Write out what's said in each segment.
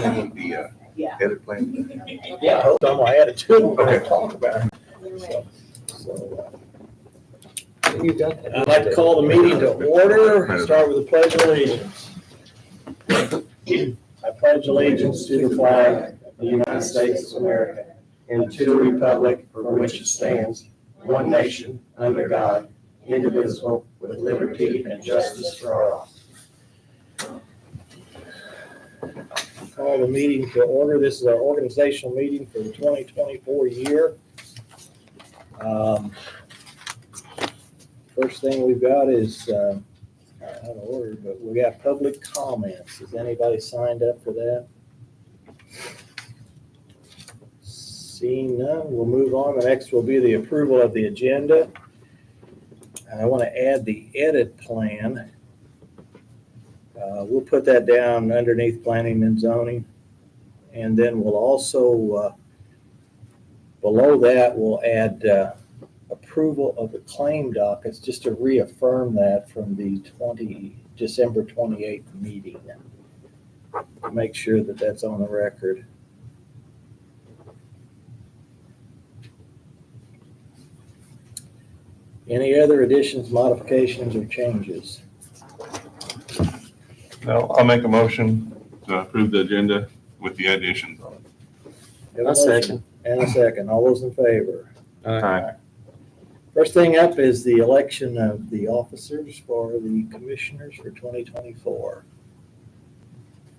anything with the edit plan? Yeah, I hope I'm gonna add it to it. We're gonna Okay. talk about it. So, You got that. I'd like to call the meeting to order. Start with the pledge of allegiance. I pledge allegiance to the flag of the United States of America and to the republic for which it stands, one nation, under God, indivisible, with liberty and justice for all. Call the meeting to order. This is our organizational meeting for the 2024 year. First thing we've got is, out of order, but we got public comments. Has anybody signed up for that? Seeing none, we'll move on. The next will be the approval of the agenda. And I want to add the edit plan. We'll put that down underneath planning and zoning. And then we'll also, below that, we'll add approval of the claim dockets, just to reaffirm that from the December 28th meeting. Make sure that that's on the record. Any other additions, modifications, or changes? No, I'll make a motion to approve the agenda with the additions on it. Have a A second. motion and a second. All those in favor? Aye. First thing up is the election of the officers for the commissioners for 2024.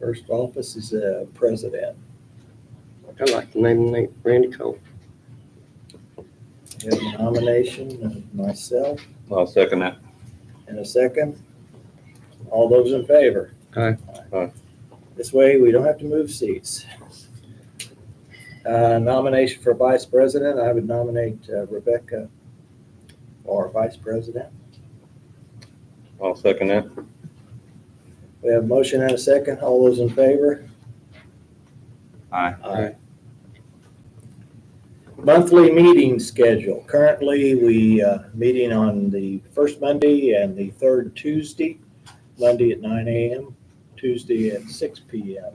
First office is president. I'd like to name Randy Cole. We have a nomination of myself I'll second that. and a second. All those in favor? Aye. Aye. This way, we don't have to move seats. Nomination for vice president, I would nominate Rebecca for vice president. I'll second that. We have a motion and a second. All those in favor? Aye. Aye. Monthly meeting schedule. Currently, we meeting on the first Monday and the third Tuesday. Monday at 9 a.m., Tuesday at 6 p.m.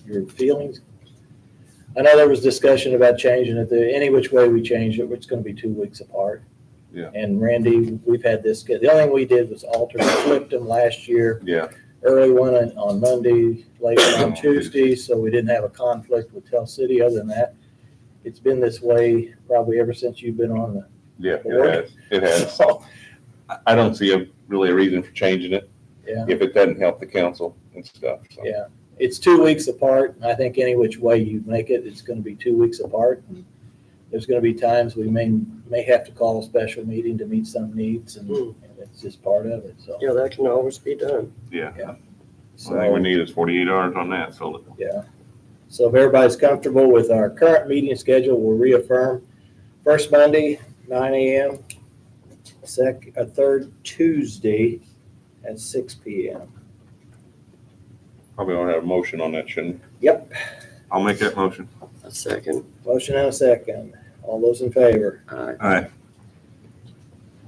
Your feelings? I know there was discussion about changing it. Any which way we change it, it's going to be 2 weeks apart. Yeah. And Randy, we've had this. The only thing we did was alter, flipped them last year. Yeah. Early one on Monday, late one on Tuesday, so we didn't have a conflict with Tell City. Other than that, it's been this way probably ever since you've been on the. Yeah, it has. It has. So, I don't see really a reason for changing it yeah, if it doesn't help the council and stuff. So. yeah. It's 2 weeks apart. I think any which way you make it, it's going to be 2 weeks apart. And there's going to be times we may have to call a special meeting to meet some needs, and it's just part of it. So, Yeah, that can always be done. Yeah. Yeah. So all we need is 48 hours on that. So yeah. So if everybody's comfortable with our current meeting schedule, we'll reaffirm first Monday, 9 a.m., third Tuesday at 6 p.m. probably don't have a motion on that, shouldn't we? Yep. I'll make that motion. A second. Motion and a second. All those in favor? Aye. Aye.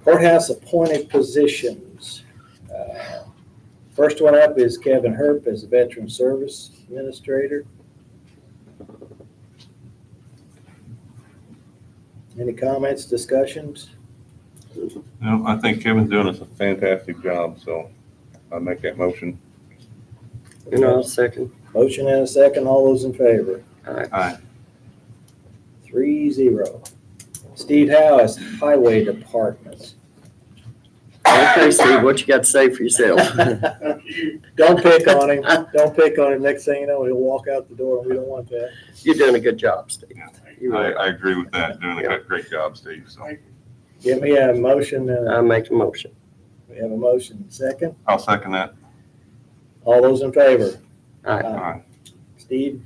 Courthouse appointed positions. First one up is Kevin Herp as Veteran Service Administrator. Any comments, discussions? No, I think Kevin's doing us a fantastic job, so I'll make that motion. And I'll second. Motion and a second. All those in favor? Aye. Aye. 3-0. Steve Howe as Highway Department. Okay, Steve, what you got to say for yourself? Don't pick on him. Don't pick on him. Next thing you know, he'll walk out the door, and we don't want that. You're doing a good job, Steve. You I are. agree with that. Doing a great job, Steve. So Give me a motion. I make a motion. We have a motion. Second. I'll second that. All those in favor? Aye. Aye. Steve,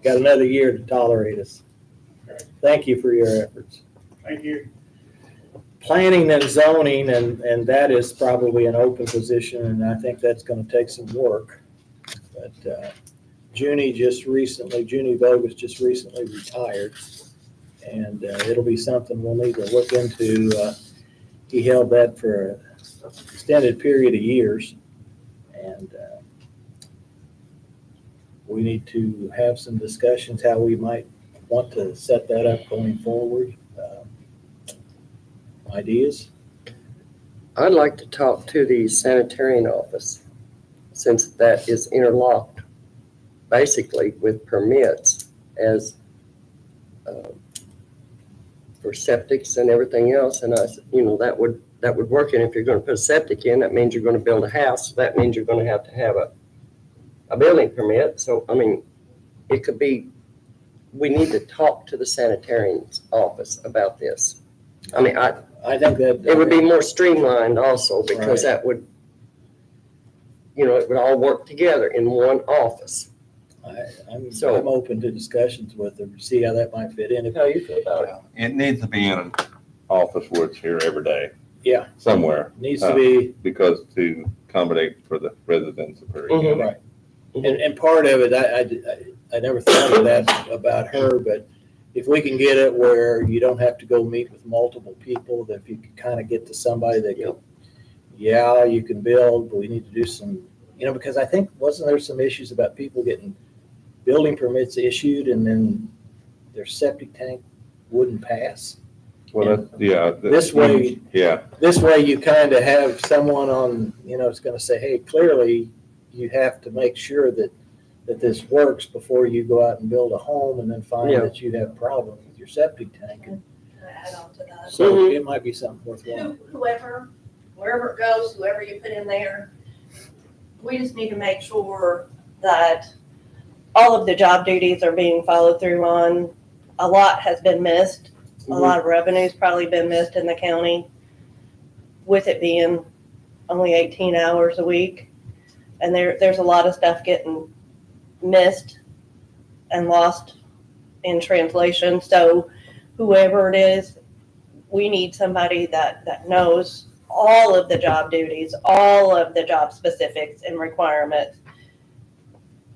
got another year to tolerate us. Thank you for your efforts. Thank you. Planning and zoning, and that is probably an open position, and I think that's going to take some work. But Junie Bogus just recently retired, and it'll be something we'll need to look into. He held that for an extended period of years, and we need to have some discussions how we might want to set that up going forward. Ideas? I'd like to talk to the sanitarian office, since that is interlocked, basically with permits as for septics and everything else, and that would work. And if you're gonna put a septic in, that means you're gonna build a house, that means you're gonna have to have a building permit. So, I mean, it could be, we need to talk to the sanitarian's office about this. I mean, I think that. it would be more streamlined also, because that would, it would all work together in one office. I'm So- open to discussions with them, see how that might fit in. How you feel about it? It needs to be in an office where it's here every day. Yeah. Somewhere, Needs to be, because to accommodate for the residents of Perry Mhm. County. right. And part of it, I never thought of that about her, but if we can get it where you don't have to go meet with multiple people, that if you can kind of get to somebody that can, yeah, you can build, but we need to do some, because I think, wasn't there some issues about people getting building permits issued and then their septic tank wouldn't pass? Well, that's, yeah. This way, Yeah, you kind of have someone on, it's going to say, hey, clearly you have to make sure that this works before you go out and build a home and then find Yeah. that you have problems with your septic tank. Can I add on to that? So Mhm. it might be something worthwhile. Whoever, wherever it goes, whoever you put in there, we just need to make sure that all of the job duties are being followed through on. A lot has been missed. A lot of revenue's probably been missed in the county, with it being only 18 hours a week. And there's a lot of stuff getting missed and lost in translation. So whoever it is, we need somebody that knows all of the job duties, all of the job specifics and requirements,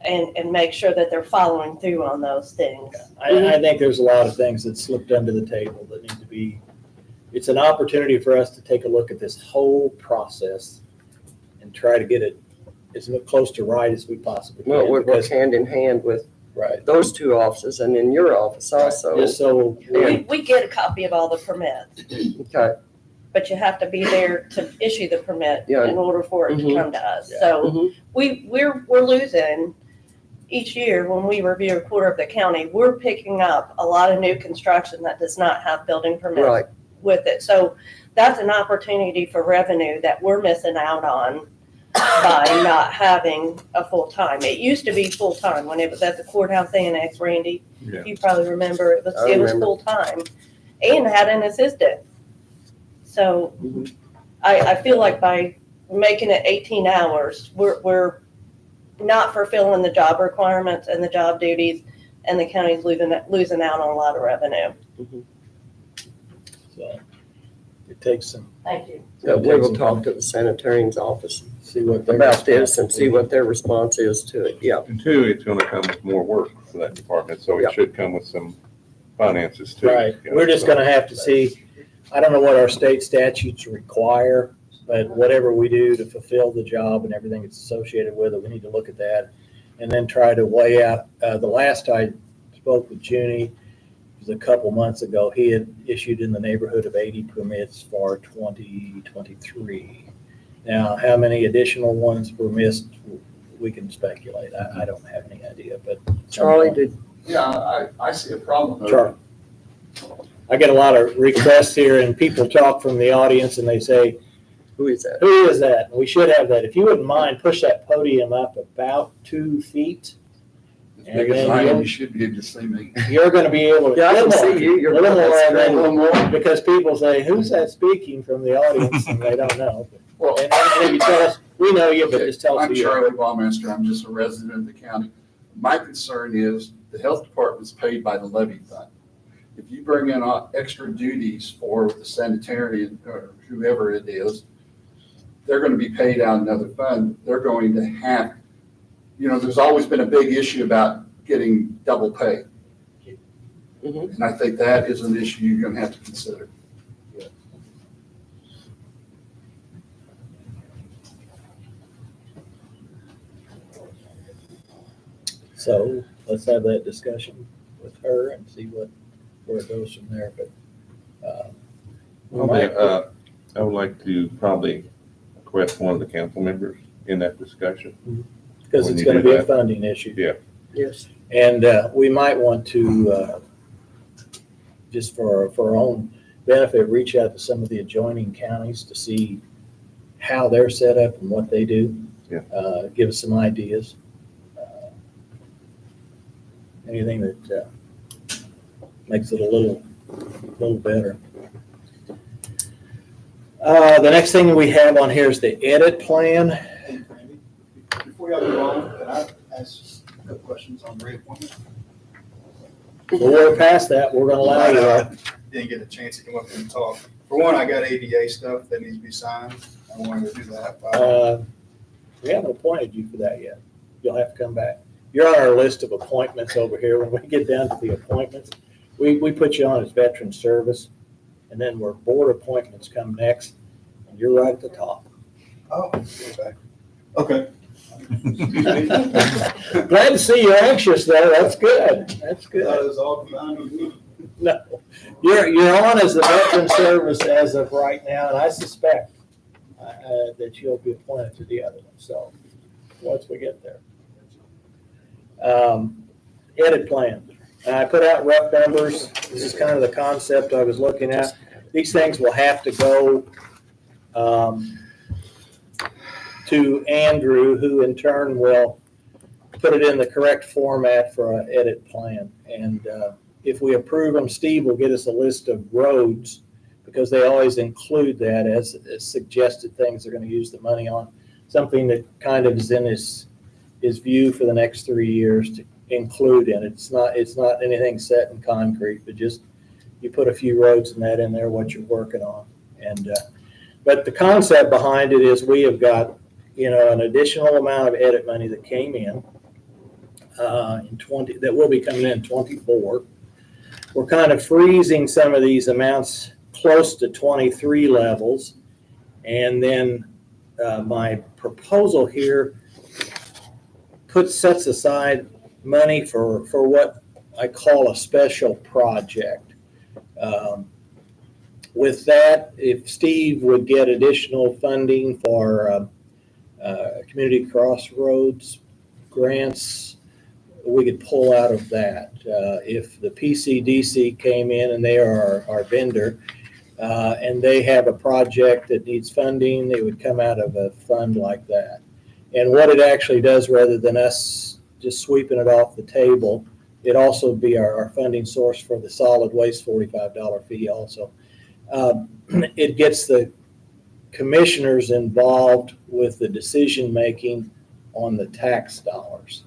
and make sure that they're following through on those things. I think there's a lot of things that slipped under the table that need to be, it's an opportunity for us to take a look at this whole process and try to get it as close to right as we possibly can. Well, we work because- hand in hand with Right. those two offices and in your office also. Just so, We get a copy of all the permits, Okay. but you have to be there to issue the permit Yeah. in order for it to Mhm. come to us. Yeah. So Mhm. we're losing each year when we review a quarter of the county, we're picking up a lot of new construction that does not have building permits Right. with it. So that's an opportunity for revenue that we're missing out on by not having a full-time. It used to be full-time when it was at the courthouse annex, Randy. Yeah. You probably remember, it was I remember. full-time and had an assistant. So Mhm. I feel like by making it 18 hours, we're not fulfilling the job requirements and the job duties, and the county's losing out on a lot of revenue. so it takes some, Thank you. So we will talk to the sanitarian's office see what their about this and response see will be. what their response is to it. Yeah. And two, it's gonna come with more work for that department, so Yeah. it should come with some finances too. Right, you know, we're just so. gonna have to see, I don't know what our state statutes require, but whatever we do to fulfill the job and everything that's associated with it, we need to look at that and then try to weigh out, the last I spoke with Junie, it was a couple months ago, he had issued in the neighborhood of 80 permits for 2023. Now, how many additional ones were missed, we can speculate, I don't have any idea, but. Charlie, did, Yeah, I see a problem. though. Charlie. I get a lot of requests here and people talk from the audience and they say, who is that? who is that? And we should have that. If you wouldn't mind, push that podium up about 2 feet. As And big as then I am, you'll- you should be able to see me. You're gonna be able to. Yeah, I can little more, see you. You're little more, and then- a little more. because people say, who's that speaking from the audience? And they don't know. Well, And if you tell us, we know you, but just tell us I'm who you are. Charlie Ballmaster. I'm just a resident of the county. My concern is the health department's paid by the levy fund. If you bring in extra duties for the sanitarian or whoever it is, they're going to be paid out another fund. They're going to have, there's always been a big issue about getting double pay. Mhm. And I think that is an issue you're going to have to consider. So let's have that discussion with her and see where it goes from there, but, we might- I would like to probably request one of the council members in that discussion. because when it's you gonna do be a that. funding issue. Yeah. Yes. And we might want to, just for our own benefit, reach out to some of the adjoining counties to see how they're set up and what they do. Yeah. Give us some ideas. Anything that makes it a little better. The next thing we have on here is the edit plan. Hey, Randy, before y'all go on, can I ask a couple questions on reappointment? Well, we're past that. We're gonna allow you that. Didn't get a chance to come up and talk. For one, I got ADA stuff that needs to be signed. I wanted to do that. We haven't appointed you for that yet. You'll have to come back. You're on our list of appointments over here. When we get down to the appointments, we put you on as veteran service, and then where board appointments come next, and you're right at the top. Oh, okay. Okay. Glad to see you're anxious though. That's good. That's That good. is all fine with me. No, you're on as a veteran service as of right now, and I suspect that you'll be appointed to the other one. So once we get there. Edit plan. I put out rough numbers. This is kind of the concept I was looking at. These things will have to go to Andrew, who in turn will put it in the correct format for an edit plan. And if we approve them, Steve will get us a list of roads, because they always include that as suggested things they're going to use the money on. Something that kind of is in his view for the next 3 years to include in it. It's not anything set in concrete, but just you put a few roads and that in there, what you're working on. And but the concept behind it is we have got, an additional amount of edit money that came in 20, that will be coming in 24. We're kind of freezing some of these amounts close to 23 levels. And then my proposal here sets aside money for what I call a special project. With that, if Steve would get additional funding for community crossroads grants, we could pull out of that. If the PCDC came in and they are our vendor, and they have a project that needs funding, they would come out of a fund like that. And what it actually does, rather than us just sweeping it off the table, it also be our funding source for the solid waste $45 fee also. It gets the commissioners involved with the decision-making on the tax dollars.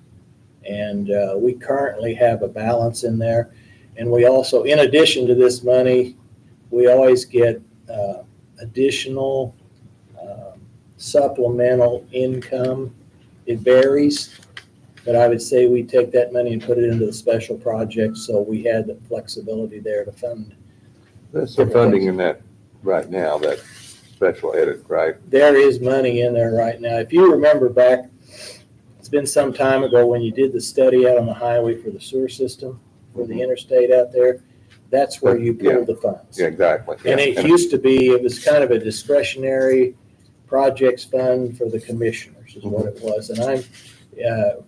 And we currently have a balance in there. And we also, in addition to this money, we always get additional supplemental income. It varies, but I would say we take that money and put it into the special project, so we had the flexibility there to fund. There's some funding in that right now, that special edit, right? There is money in there right now. If you remember back, it's been some time ago when you did the study out on the highway for the sewer system, for the interstate out there, that's where you pulled the funds. Yeah, exactly. And it used to be, it was kind of a discretionary projects fund for the commissioners is what it was. And I'm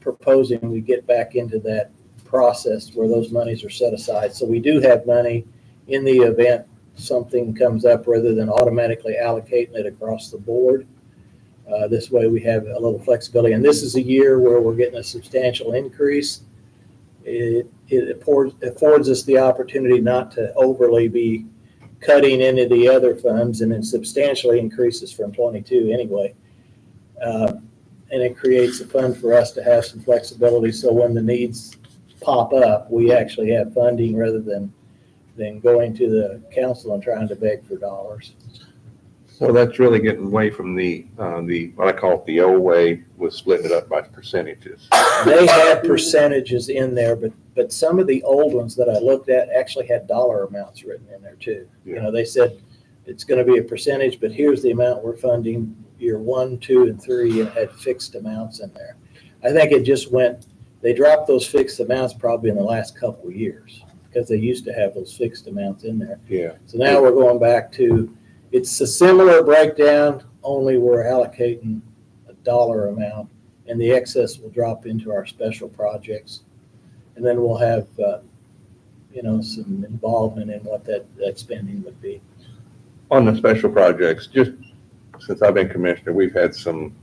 proposing we get back into that process where those monies are set aside. So we do have money in the event something comes up, rather than automatically allocating it across the board. This way we have a little flexibility. And this is a year where we're getting a substantial increase. It affords us the opportunity not to overly be cutting into the other funds, and it substantially increases from 22 anyway. And it creates a fund for us to have some flexibility, so when the needs pop up, we actually have funding rather than going to the council and trying to beg for dollars. So that's really getting away from the what I call it the old way, was splitting it up by percentages. They had percentages in there, but some of the old ones that I looked at actually had dollar amounts written in there too. Yeah. They said it's going to be a percentage, but here's the amount we're funding year 1, 2, and 3, and had fixed amounts in there. I think it just went, They dropped those fixed amounts probably in the last couple of years because they used to have those fixed amounts in there. Yeah. So now we're going back to, it's a similar breakdown, only we're allocating a dollar amount and the excess will drop into our special projects. And then we'll have, some involvement in what that spending would be. On the special projects, just since I've been commissioner, we've had some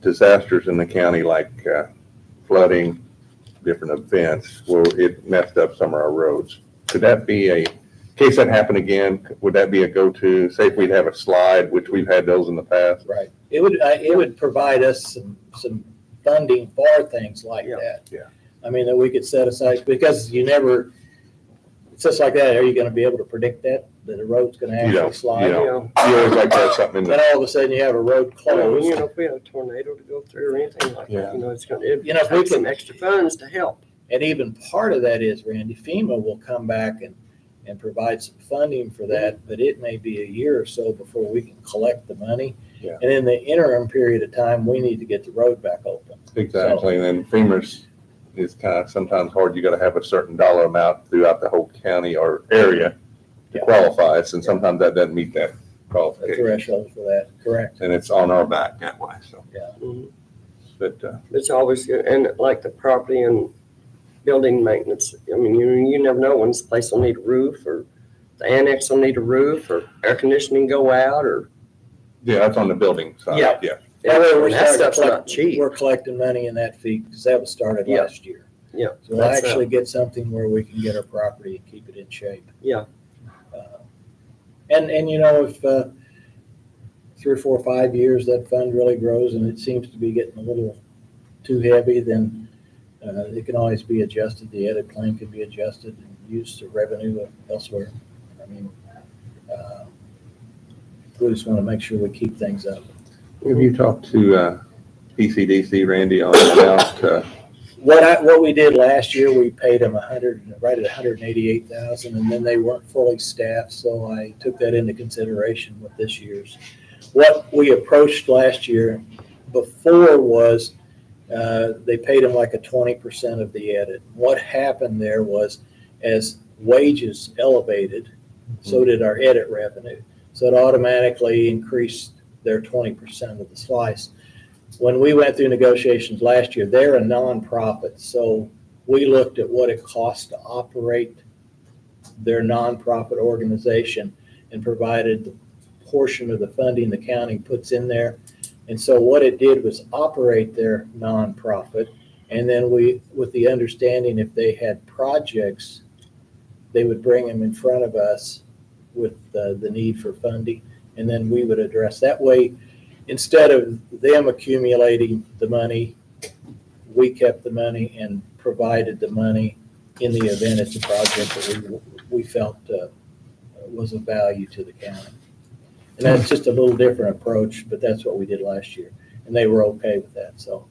disasters in the county like flooding, different events where it messed up some of our roads. Could that be in case that happened again, would that be a go-to? Say if we'd have a slide, which we've had those in the past? Right. It would provide us some funding for things like Yeah. that. Yeah. I mean, that we could set aside, because it's just like that, are you gonna be able to predict that a road's gonna You actually don't. slide? You don't. You always like to have something in Then the, all of a sudden you have a road closed. If we have a tornado to go through or anything like Yeah. that, it's gonna, it You know, if we takes some can- extra funds to help. And even part of that is, Randy, FEMA will come back and provide some funding for that, but it may be a year or so before we can collect the money. Yeah. And in the interim period of time, we need to get the road back open. exactly, and then FEMA's is kind of sometimes hard. You gotta have a certain dollar amount throughout the whole county or area to Yeah. qualify us, and sometimes that doesn't meet that The qualification. threshold for that, correct? And it's on our back that way, so. Mhm. But, It's always good, and like the property and building maintenance, I mean, you never know when this place will need a roof, or the annex will need a roof, or air conditioning go out, or. yeah, that's on the building side, Yeah. yeah. That way we're And that starting to stuff's not collect, cheap. we're collecting money in that fee, because that was started Yeah. last year. Yeah, So we'll that's, actually get something where we can get our property and keep it in shape. Yeah. And if 3 or 4 or 5 years, that fund really grows and it seems to be getting a little too heavy, then it can always be adjusted. The edit plan can be adjusted and used to revenue elsewhere. I mean, we just want to make sure we keep things up. Have you talked to PCDC, Randy, on about, What we did last year, we paid them right at 188,000, and then they weren't fully staffed, so I took that into consideration with this year's. What we approached last year before was, they paid them like a 20% of the edit. What happened there was, as wages elevated, so did our edit revenue. So it automatically increased their 20% of the slice. When we went through negotiations last year, they're a nonprofit, so we looked at what it costs to operate their nonprofit organization and provided the portion of the funding the county puts in there. And so what it did was operate their nonprofit, and then with the understanding if they had projects, they would bring them in front of us with the need for funding, and then we would address that way. Instead of them accumulating the money, we kept the money and provided the money in the event it's a project that we felt was of value to the county. And that's just a little different approach, but that's what we did last year. And they were okay with that, so.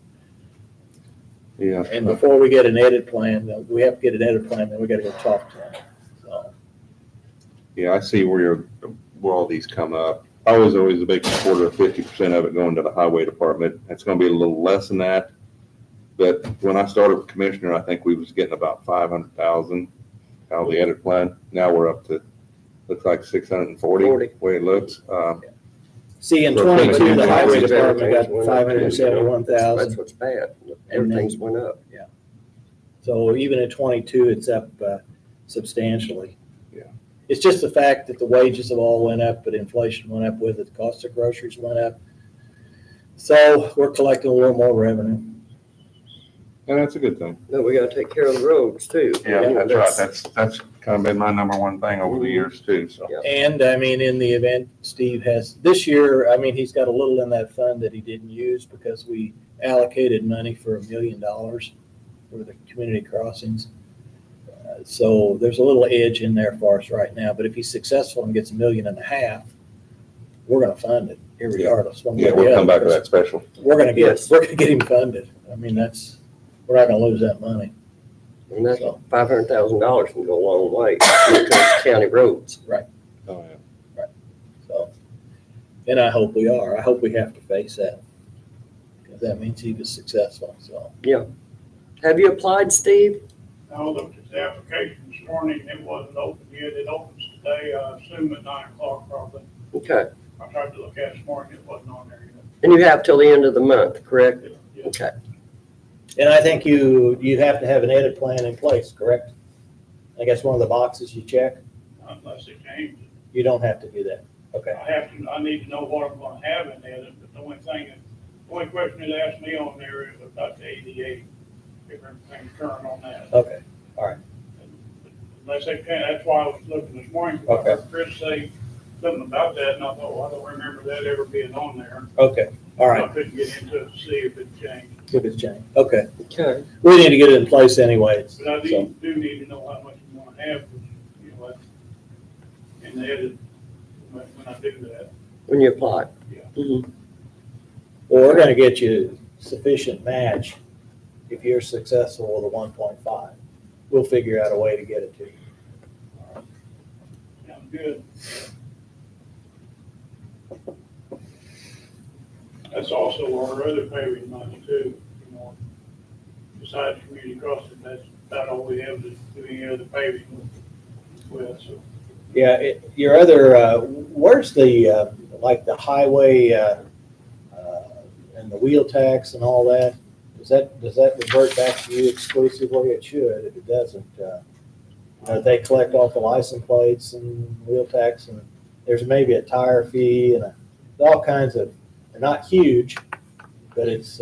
yeah. And before we get an edit plan, we have to get an edit plan, then we gotta go talk to them, so. Yeah, I see where all these come up. I was always a big supporter of 50% of it going to the highway department. It's gonna be a little less than that. But when I started with commissioner, I think we was getting about 500,000 out of the edit plan. Now we're up to, looks like 640, the way it looks. See, in So 22, the highway Everything's department got went up, too, That's 571,000. what's bad. then- Everything's went up. So even in 22, it's up substantially. Yeah. It's just the fact that the wages have all went up, but inflation went up with it. The cost of groceries went up. So we're collecting a little more revenue. And that's a good thing. No, we gotta take care of the roads too. Yeah, You know, that's right. That's kind of been my number one thing over the years too, so. Yeah. And I mean, in the event Steve has, this year, I mean, he's got a little in that fund that he didn't use because we allocated money for $1 million for the community crossings. So there's a little edge in there for us right now, but if he's successful and gets $1.5 million, we're gonna fund it irregardless. one way Yeah, or we'll the come other, back to that special. We're gonna Yes. get him funded. I mean, we're not gonna lose that money. And that's $500,000 can go a long way when it comes to county roads. Oh, yeah. So, and I hope we are. I hope we have to face that, because that means he was successful, so. Yeah. Have you applied, Steve? I looked at the application this morning, it wasn't open yet, it opens today, I assume at 9 o'clock probably. Okay. I tried to look at it this morning, it wasn't on there And you have till the end of the month, correct? yet. Yeah. Okay. And I think you have to have an edit plan in place, correct? I guess one of the boxes you check, Unless they change it. you don't have to do that. Okay. I need to know what I'm gonna have in it, but the only question it asked me on there is about the ADA, if everything's current on that. Okay. Unless they can, that's why I was looking this morning, because I heard Chris say something about that, and I thought, well, I don't remember that ever being on there. Okay. All I right. couldn't get into it to see if it changed. If it's changed. Okay. Okay. We need to get it in place anyways. But I So, do need to know how much you want to have, you know, in the edit, when I do that. When you apply. Yeah. Mhm. well, we're gonna get you sufficient match if you're successful with a 1.5. We'll figure out a way to get it to you. Sounds good. That's also our other paving money too, you know. Besides community crossing, that's about all we have to do any other paving with, so. Yeah, your other, where's the, like the highway, and the wheel tax and all that? Does that revert back to you exclusively? It should. If it doesn't, they collect off the license plates and wheel tax, and there's maybe a tire fee and all kinds of, they're not huge, but it's,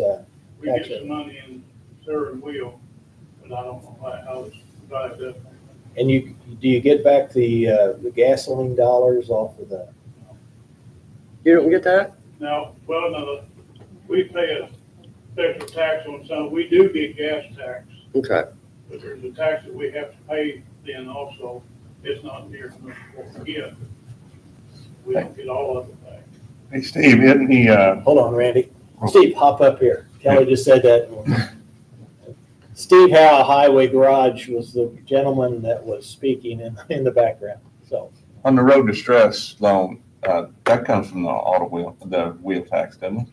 We get some money in sewer and wheel, but I don't know how it's divided up. and do you get back the gasoline dollars off of the, You don't get that? Now, well, no, we pay a special tax on some, we do get gas tax, Okay. but there's a tax that we have to pay then also. It's not near as much as what we get. We don't get all of it back. Hey, Steve, isn't he, hold on, Randy. Steve, hop up here. Kelly just said that. Steve Howe, Highway Garage, was the gentleman that was speaking in the background, so. on the road distress loan, that comes from the wheel tax, doesn't it?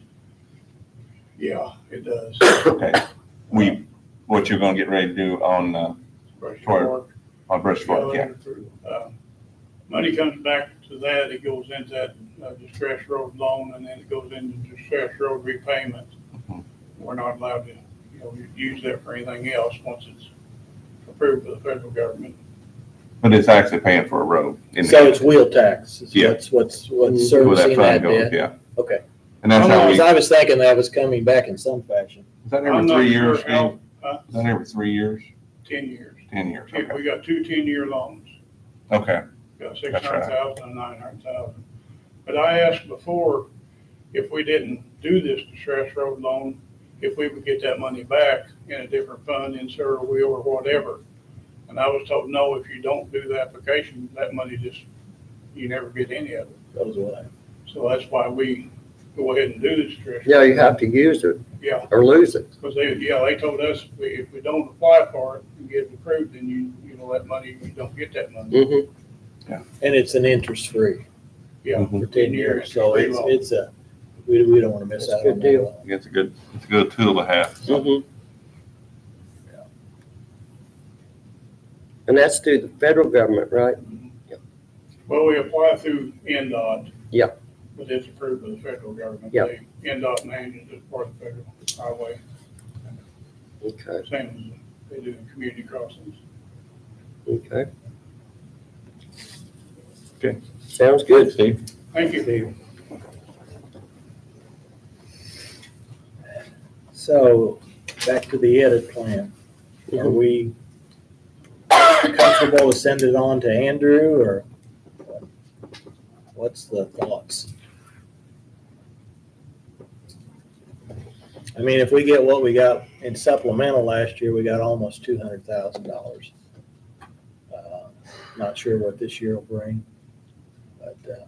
Yeah, it does. Okay. What you're gonna get ready to do on Brushfork, yeah. Money comes back to that, it goes into that distress road loan, and then it goes into distress road repayment. Mhm. We're not allowed to, use that for anything else once it's approved by the federal government. But it's actually paying for a road. So it's wheel tax, is Yeah. what's Where that servicing that fund goes, debt? yeah. Okay. And that's how we, is I was thinking that was coming back in some fashion. that every I'm not 3 sure years, how- Steve? Is that every 3 years? 10 years. 10 years, okay. We got two 10-year loans. Okay, Got That's 600,000 and 900,000. But I asked before, if we didn't do this distress road loan, if we would get that money back in a different fund, in sewer wheel or whatever. And I was told, no, if you don't do the application, that money you never get any of it. Goes away. So that's why we go ahead and do the distress. Yeah, you have to use it Yeah, or lose it. because they told us, if we don't apply for it and get it approved, then you that money, you don't get that money. Mm-hmm. And it's an interest-free Yeah, Mhm. for 10 years, so it's we don't want to miss That's out a on good that. deal. it's a good tool to have. Mm-hmm. And that's through the federal government, right? well, we apply through NDOT. Yeah. But it's approved by the federal government. Yeah. NDOT manages it for the federal highway, Okay, same as they do in community crossings. okay. Okay. Sounds good. Steve? Thank you. So, back to the edit plan. Are we comfortable to send it on to Andrew, or what's the thoughts? I mean, if we get what we got in supplemental last year, we got almost $200,000. Not sure what this year will bring, but that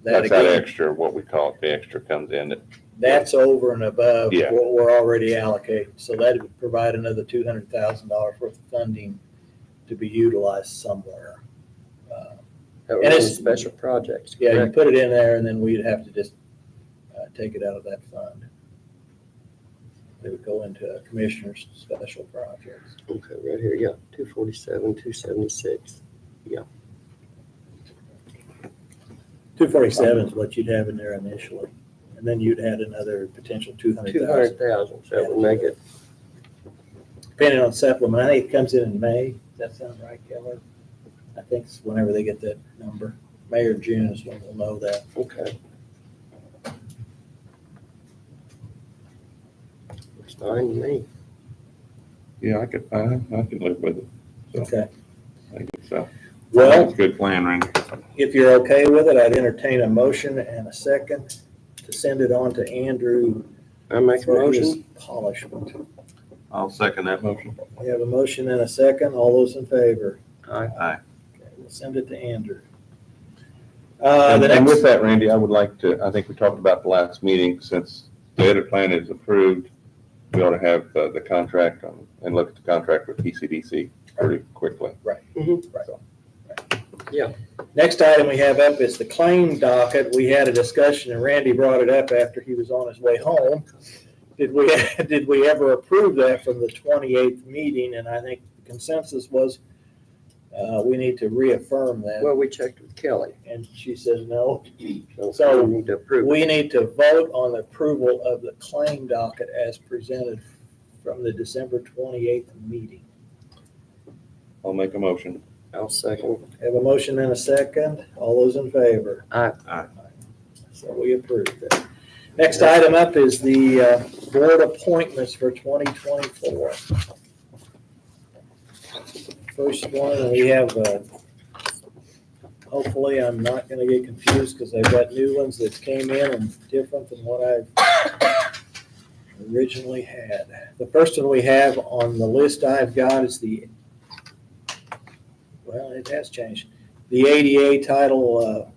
That's that again, extra, what we call it, the extra comes in. that's over and above Yeah. what we're already allocated. So that would provide another $200,000 worth of funding to be utilized somewhere. That And was it's- special projects. Yeah, you correct? put it in there and then we'd have to just take it out of that fund. They would go into a commissioner's special projects. Okay, right here, yeah, 247, 276. 247 is what you'd have in there initially. And then you'd add another potential 200,000. 200,000, so that would make it, Depending on supplement, I think it comes in May. Does that sound right, Kelly? I think it's whenever they get that number. May or June is when we'll know that. okay. Looks fine to me. Yeah, I can live with it. Okay. I think it's a Well, good plan, Randy. if you're okay with it, I'd entertain a motion and a second to send it on to Andrew I make a for his motion. polishment. I'll second that motion. We have a motion and a second. All those in favor? Aye. Okay, we'll send it to Andrew. And The and with next, that, Randy, I would like to, I think we talked about the last meeting, since the edit plan is approved, we ought to have the contract and look at the contract with PCDC pretty quickly. next item we have up is the claim docket. We had a discussion and Randy brought it up after he was on his way home. Did we ever approve that from the 28th meeting? And I think the consensus was we need to reaffirm that. Well, we checked with Kelly, And she says no. so So, we need to approve. We need to vote on the approval of the claim docket as presented from the December 28th meeting. I'll make a motion. I'll second. Have a motion and a second. All those in favor? Aye. Aye. So we approve that. Next item up is the board appointments for 2024. First one, we have, hopefully I'm not going to get confused because I've got new ones that came in and different than what I've originally had. The first one we have on the list I've got is well, it has changed. The ADA title,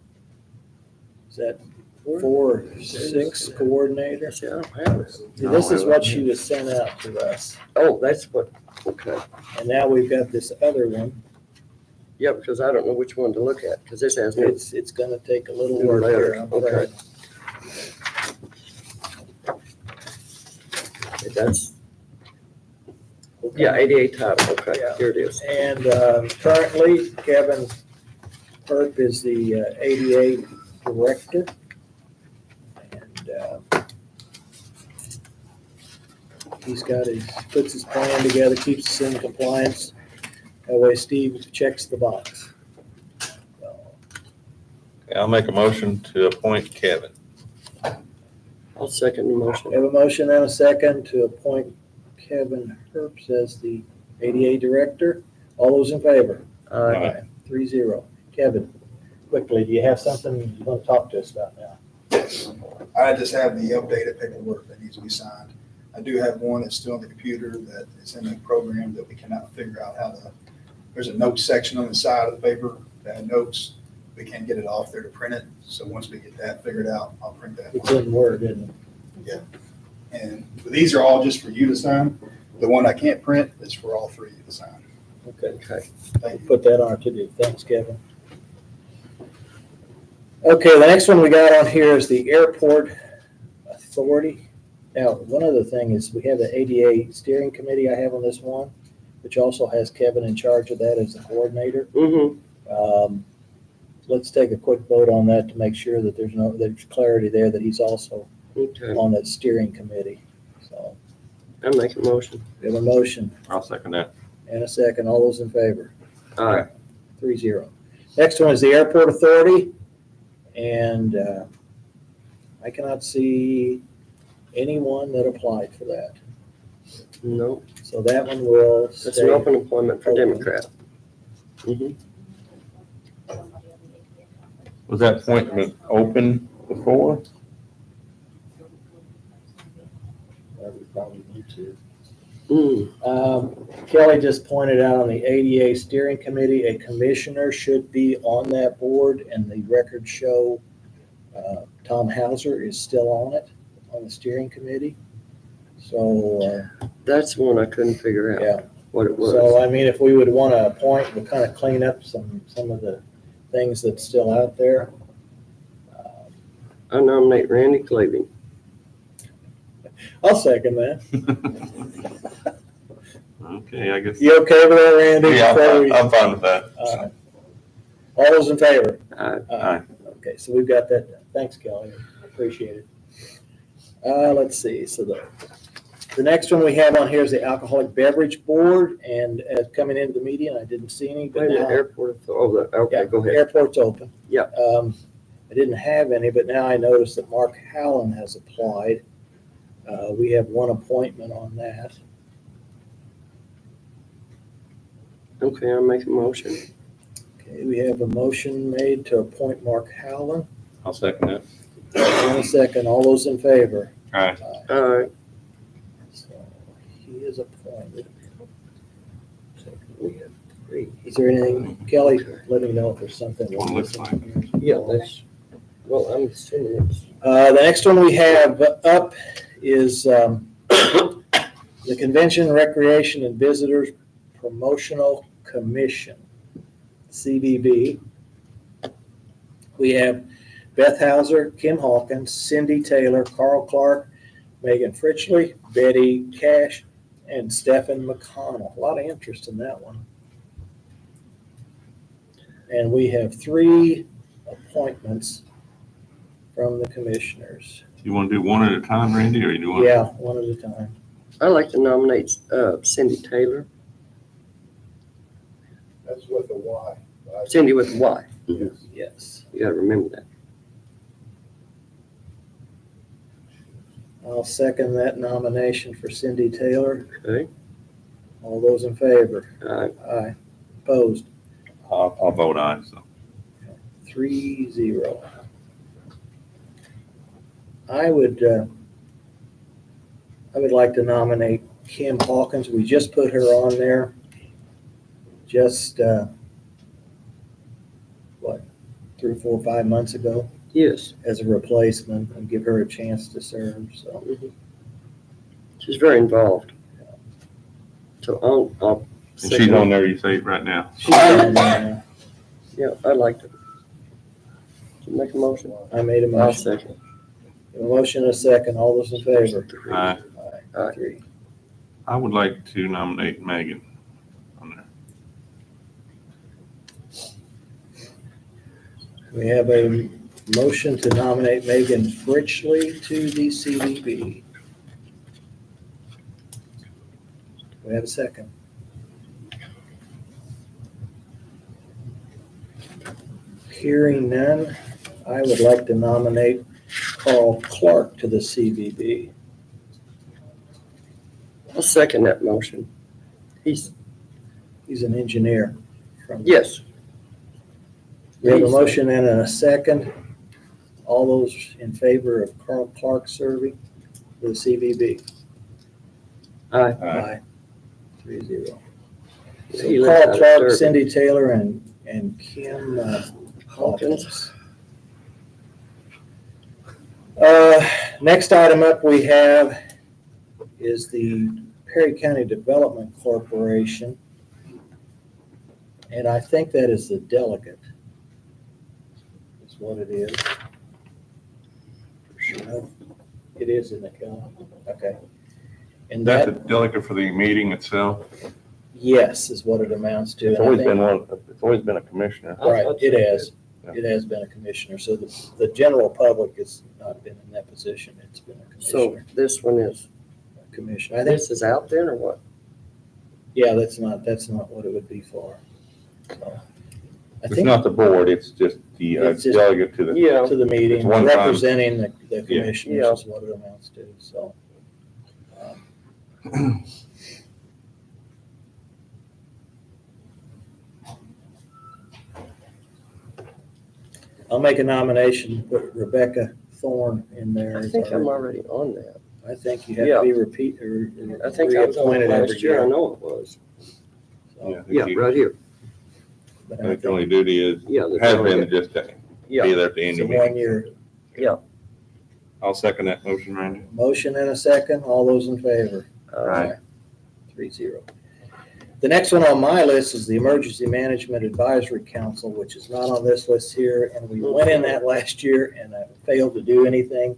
is that 4-6 coordinator? See, I don't have it. This is what she was sent out to us. Oh, that's what, okay. And now we've got this other one. Yeah, because I don't know which one to look at, because this has no, It's gonna take a little New work here. letter, I'm okay. afraid. that's, yeah, 88 title, okay, Yeah. here it is. And currently Kevin Herb is the ADA director. And puts his plan together, keeps us in compliance. That way Steve checks the box. So, Okay, I'll make a motion to appoint Kevin. I'll second the motion. We have a motion and a second to appoint Kevin Herbst as the ADA director. All those in favor? Aye. 3-0. Kevin, quickly, do you have something you want to talk to us about now? I just have the updated paperwork that needs to be signed. I do have one that's still on the computer that is in a program that we cannot figure out how to, there's a notes section on the side of the paper that had notes. We can't get it off there to print it. So once we get that figured out, I'll print that. It's in Word, isn't it? And these are all just for you to sign. The one I can't print is for all three of you to sign. Okay, Okay. Thank you. put that on our to-do. Thanks, Kevin. Okay, the next one we got on here is the Airport Authority. Now, one other thing is we have the ADA steering committee I have on this one, which also has Kevin in charge of that as the coordinator. Mm-hmm. Let's take a quick vote on that to make sure that there's clarity there that he's also Okay. on that steering committee. So I make a motion. we have a motion I'll second that. and a second. All those in favor? Aye. 3-0. Next one is the Airport Authority. And I cannot see anyone that applied for that. No, So that one will that's an stay. open employment for Open. Democrat. Mm-hmm. Was that appointment open before? We probably need to. Mm. Kelly just pointed out on the ADA steering committee, a commissioner should be on that board, and the records show Tom Hauser is still on it, on the steering committee. So, That's one I couldn't figure out yeah. what it was. So, I mean, if we would want to appoint, we'll kind of clean up some of the things that's still out there. I nominate Randy Clavey. I'll second that. Okay, I guess. You okay with that, Randy? Yeah, Before we- I'm fine with that. All those in favor? Aye. Okay, so we've got that done. Thanks, Kelly. Appreciate it. Let's see, so the next one we have on here is the Alcoholic Beverage Board, and coming into the meeting, I didn't see any, but Wait a minute, now. airport, okay, Yeah, go ahead. Airport's open. Yeah. I didn't have any, but now I noticed that Mark Hallen has applied. We have one appointment on that. Okay, I'll make a motion. Okay, we have a motion made to appoint Mark Hallen. I'll second that. In a second, all those in favor? Aye. All right, So he is appointed. So we have three. Is there anything, Kelly, let me know if there's something. we're What it looks missing. yeah, that's, well, I'm assuming it's, The next one we have up is the Convention, Recreation, and Visitors Promotional Commission, CVB. We have Beth Hauser, Kim Hawkins, Cindy Taylor, Carl Clark, Megan Fritchley, Betty Cash, and Stephen McConnell. A lot of interest in that one. And we have 3 appointments from the commissioners. You want to do one at a time, Randy, or you do one? Yeah, one at a time. I'd like to nominate Cindy Taylor. That's with a Y. right? Cindy with a Y. Yes. You gotta remember that. I'll second that nomination for Cindy Taylor. Okay, All those in favor? all right, Aye. Opposed? I'll vote aye, so. 3-0. I would like to nominate Kim Hawkins. We just put her on there. Just, 3, 4, 5 months ago yes. as a replacement and give her a chance to serve, so. She's very involved. So I'll And she's on there, you say, right now. She's on there. yeah, I'd like to. Can you make a motion? I made a I'll motion. second. A motion and a second. All those in favor? Aye. Aye. 3. I would like to nominate Megan on there. We have a motion to nominate Megan Fritchley to the CVB. We have a second. Hearing none, I would like to nominate Carl Clark to the CVB. I'll second that motion. He's, He's an engineer from. yes, We have a motion and a second. All those in favor of Carl Clark serving for the CVB? aye. Aye. 3-0. He So lives Carl out of Clark, Durban. Cindy Taylor, and Kim Hawkins. Next item up we have is the Perry County Development Corporation. And I think that is the delegate. Is what it is. It is in the county. Okay. And That's a that, delegate for the meeting itself. yes, is what it amounts to. It's And I always think- been one, it's always been a commissioner. Right, I'd it say has. Yeah. It has been a commissioner. So the general public has not been in that position. It's been a So commissioner. this one is, Commissioner. I think, this is out there or what? yeah, that's not what it would be for. So, I It's think not the board, it's just the It's just- delegate to the, Yeah, to the meeting, It's one time. representing the Yeah. commissioners is what it amounts to, so. I'll make a nomination, put Rebecca Thorne in there. I as think our- I'm already on that. I think you have to be I think I was on it reappointed every last year, I year. know it was. So, yeah, Yeah, right here. but I I think the think only duty is, Yeah. the has been delegate. just to Yeah, be there at the it's a annual meeting. 1 year I'll second that motion, Randy. motion and a second. All those in favor? Aye. 3-0. The next one on my list is the Emergency Management Advisory Council, which is not on this list here, and we went in that last year and failed to do anything.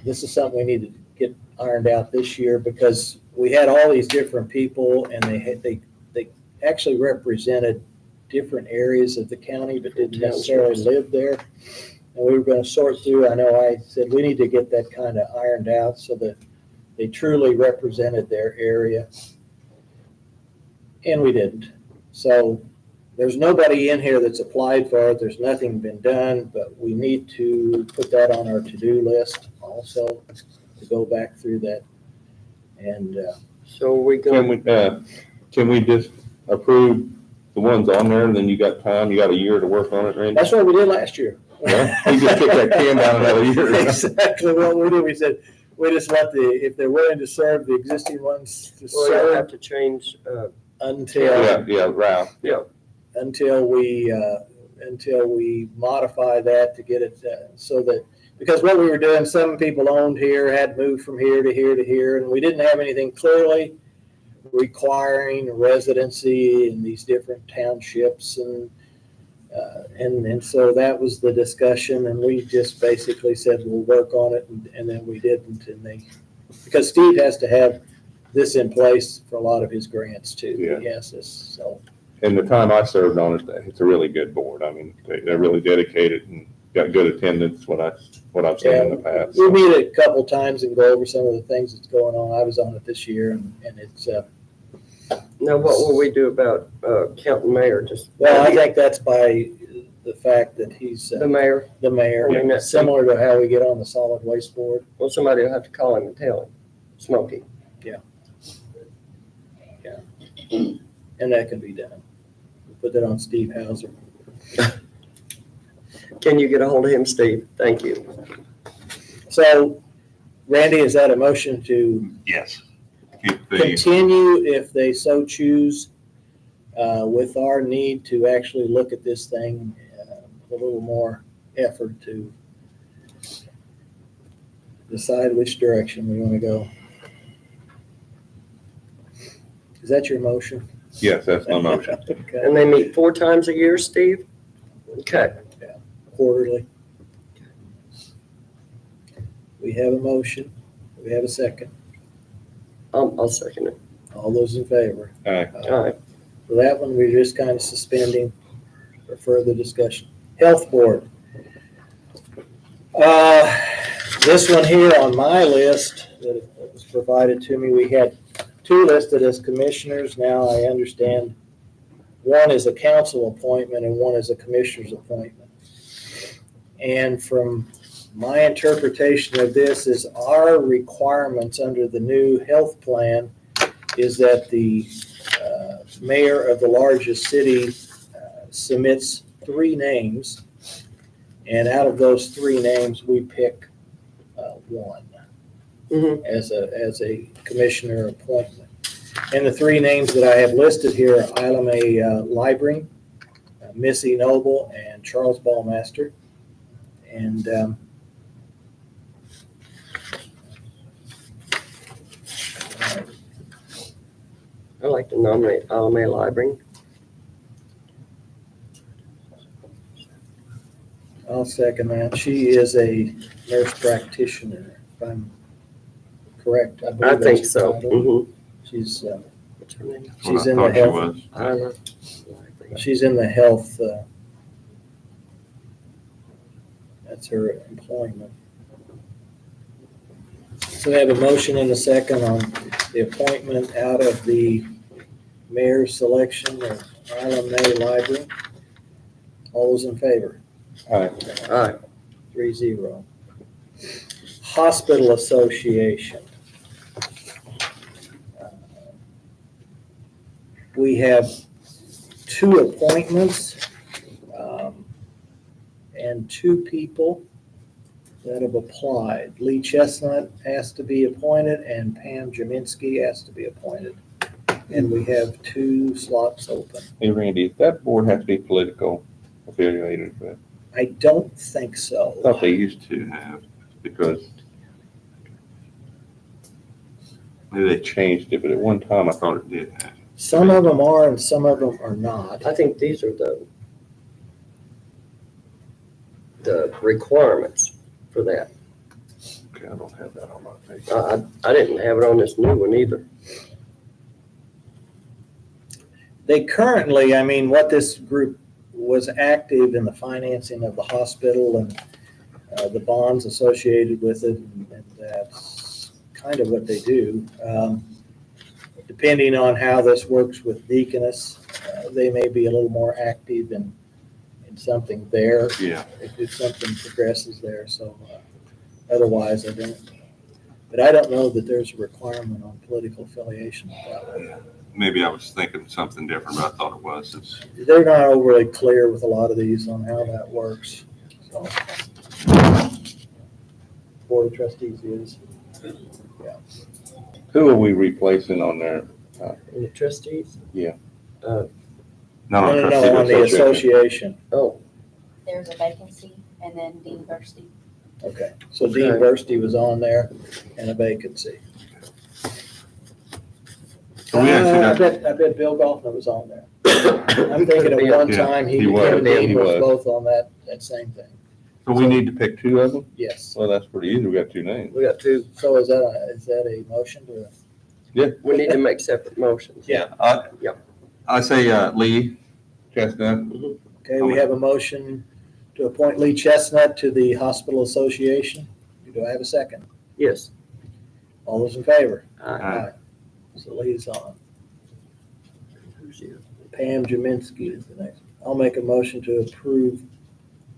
This is something we need to get ironed out this year because we had all these different people and they actually represented different areas of the county but didn't necessarily live there. And we were going to sort through, I know I said we need to get that kind of ironed out so that they truly represented their area. And we didn't. So there's nobody in here that's applied for it. There's nothing been done, but we need to put that on our to-do list also to go back through that. And So we going, Can we just approve the ones on there and then you got time, you got a year to work on it, Randy? that's what we did last year. Well, you just kick that can down another year. Exactly what we did. We said, we just let if they're willing to serve the existing ones to well, you'll have serve to change, until Ralph. until we modify that to get it so that, because what we were doing, some people owned here had moved from here to here to here, and we didn't have anything clearly requiring residency in these different townships, and so that was the discussion, and we just basically said we'll work on it, and then we didn't, because Steve has to have this in place for a lot of his grants too. Yeah. Yes, so. And the time I served on it, it's a really good board. I mean, they're really dedicated and got good attendance, what I've seen in the past. We meet a couple times and go over some of the things that's going on. I was on it this year, and it's, now what will we do about, counting mayor? Just, well, I think that's by the fact that he's the mayor, the mayor, I mean, that's- similar to how we get on the solid waste board. well, somebody will have to call him and tell him, Smokey. And that can be done. Put that on Steve Hauser. Can you get a hold of him, Steve? Thank you. So, Randy, is that a motion to Yes. Keep continue if they so choose with our need to actually look at this thing with a little more effort to decide which direction we want to go? Is that your motion? Yes, that's my motion. Okay. And they meet 4 times a year, Steve? Okay. Quarterly. We have a motion. We have a second. I'll second it. All those in favor? All right. All right. For that one, we're just kind of suspending for further discussion. Health Board. This one here on my list that was provided to me, we had 2 listed as commissioners. Now I understand one is a council appointment and one is a commissioner's appointment. And from my interpretation of this is our requirements under the new health plan is that the mayor of the largest city submits 3 names. And out of those 3 names, we pick one Mhm. as a commissioner appointment. And the 3 names that I have listed here are Isla Mae Libring, Missy Noble, and Charles Ballmaster. And I'd like to nominate Isla Mae Libring. I'll second that. She is a nurse practitioner, if I'm correct. I believe think that's so. the title. Mhm. She's What's her name? she's in the health. Isla. She's in the health. That's her employment. So we have a motion and a second on the appointment out of the mayor's selection of Isla Mae Library. All those in favor? All right. 3-0. Hospital Association. We have 2 appointments and 2 people that have applied. Lee Chestnut has to be appointed and Pam Jaminski has to be appointed. And we have 2 slots open. Hey, Randy, does that board have to be political affiliated with? I don't think I so. thought they used to have, because maybe they changed it, but at one time I thought it did have. Some of them are and some of them are not. I think these are the requirements for that. Okay, I don't have that on my page. I didn't have it on this new one either. They currently, I mean, what this group was active in the financing of the hospital and the bonds associated with it, and that's kind of what they do. Depending on how this works with Deaconess, they may be a little more active in something there, Yeah, if something progresses there, so otherwise I don't. But I don't know that there's a requirement on political affiliation with that one. maybe I was thinking something different, but I thought it was. They're not overly clear with a lot of these on how that works, so. Board of Trustees is. Who are we replacing on there? And the trustees? Not No, on no, trustee no, on the association. Oh, There's a vacancy, and then Dean Bursty. Okay, so Dean Okay. Bursty was on there and a vacancy. So we actually I got- bet Bill Goffman was on there. I'm thinking at one Yeah, time he he was, and Dean he was was. both on that same thing. So we need to pick two of them? Yes. Well, that's pretty easy. We got two names. we got two. So is that a motion to? We need to make separate motions. Yeah. I say Lee Chestnut. Okay, we have a motion to appoint Lee Chestnut to the Hospital Association. Do I have a second? Yes. All those in favor? Aye. So Lee's on. Who's the other? Pam Jaminski is the next. I'll make a motion to approve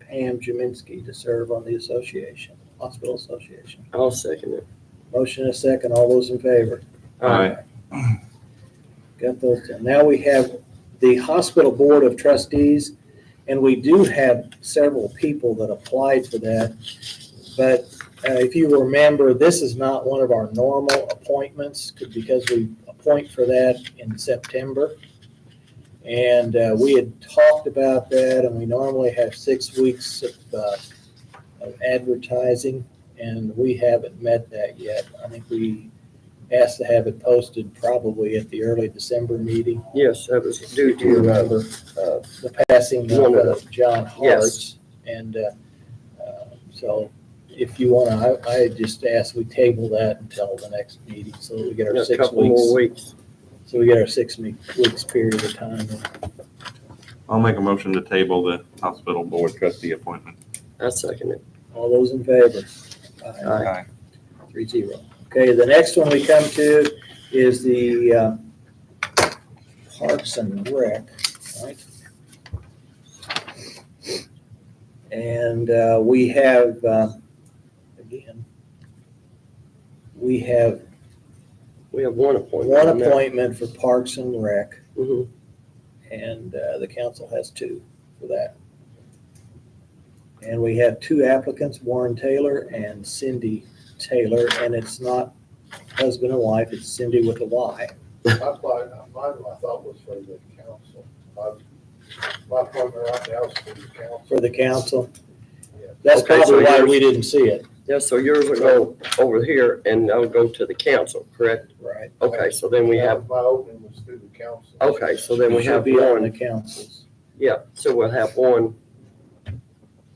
Pam Jaminski to serve on the association, Hospital Association. I'll second it. Motion and a second. All those in favor? Aye. Got those. Now we have the Hospital Board of Trustees, and we do have several people that applied for that. But if you remember, this is not one of our normal appointments because we appoint for that in September. And we had talked about that, and we normally have 6 weeks of advertising, and we haven't met that yet. I think we asked to have it posted probably at the early December meeting. Yes, that was due Do you to, remember the passing One of of John Yes. Hartz? And so if you want to, I just asked we table that until the next meeting so that we get our a 6 couple more weeks. weeks. So we get our 6 weeks period of time. I'll make a motion to table the hospital board trustee appointment. I second it. All those in favor? Aye. 3-0. Okay, the next one we come to is the Parks and Rec, right? And we have, again, we have We have one appointment. one on that. appointment for Parks and Rec, Mhm. and the council has 2 for that. And we have 2 applicants, Warren Taylor and Cindy Taylor, and it's not husband and wife, it's Cindy with a Y. Mine, I thought was for the council. My appointment right now is for the council. For the council. Yeah. That's Okay, so probably why yours- we didn't see it. Yeah, so yours will go over here and I'll go to the council, correct? Right. Okay, so then we have, My opening was through the council. okay, so then we It should have be on the one, councils. yeah, so we'll have one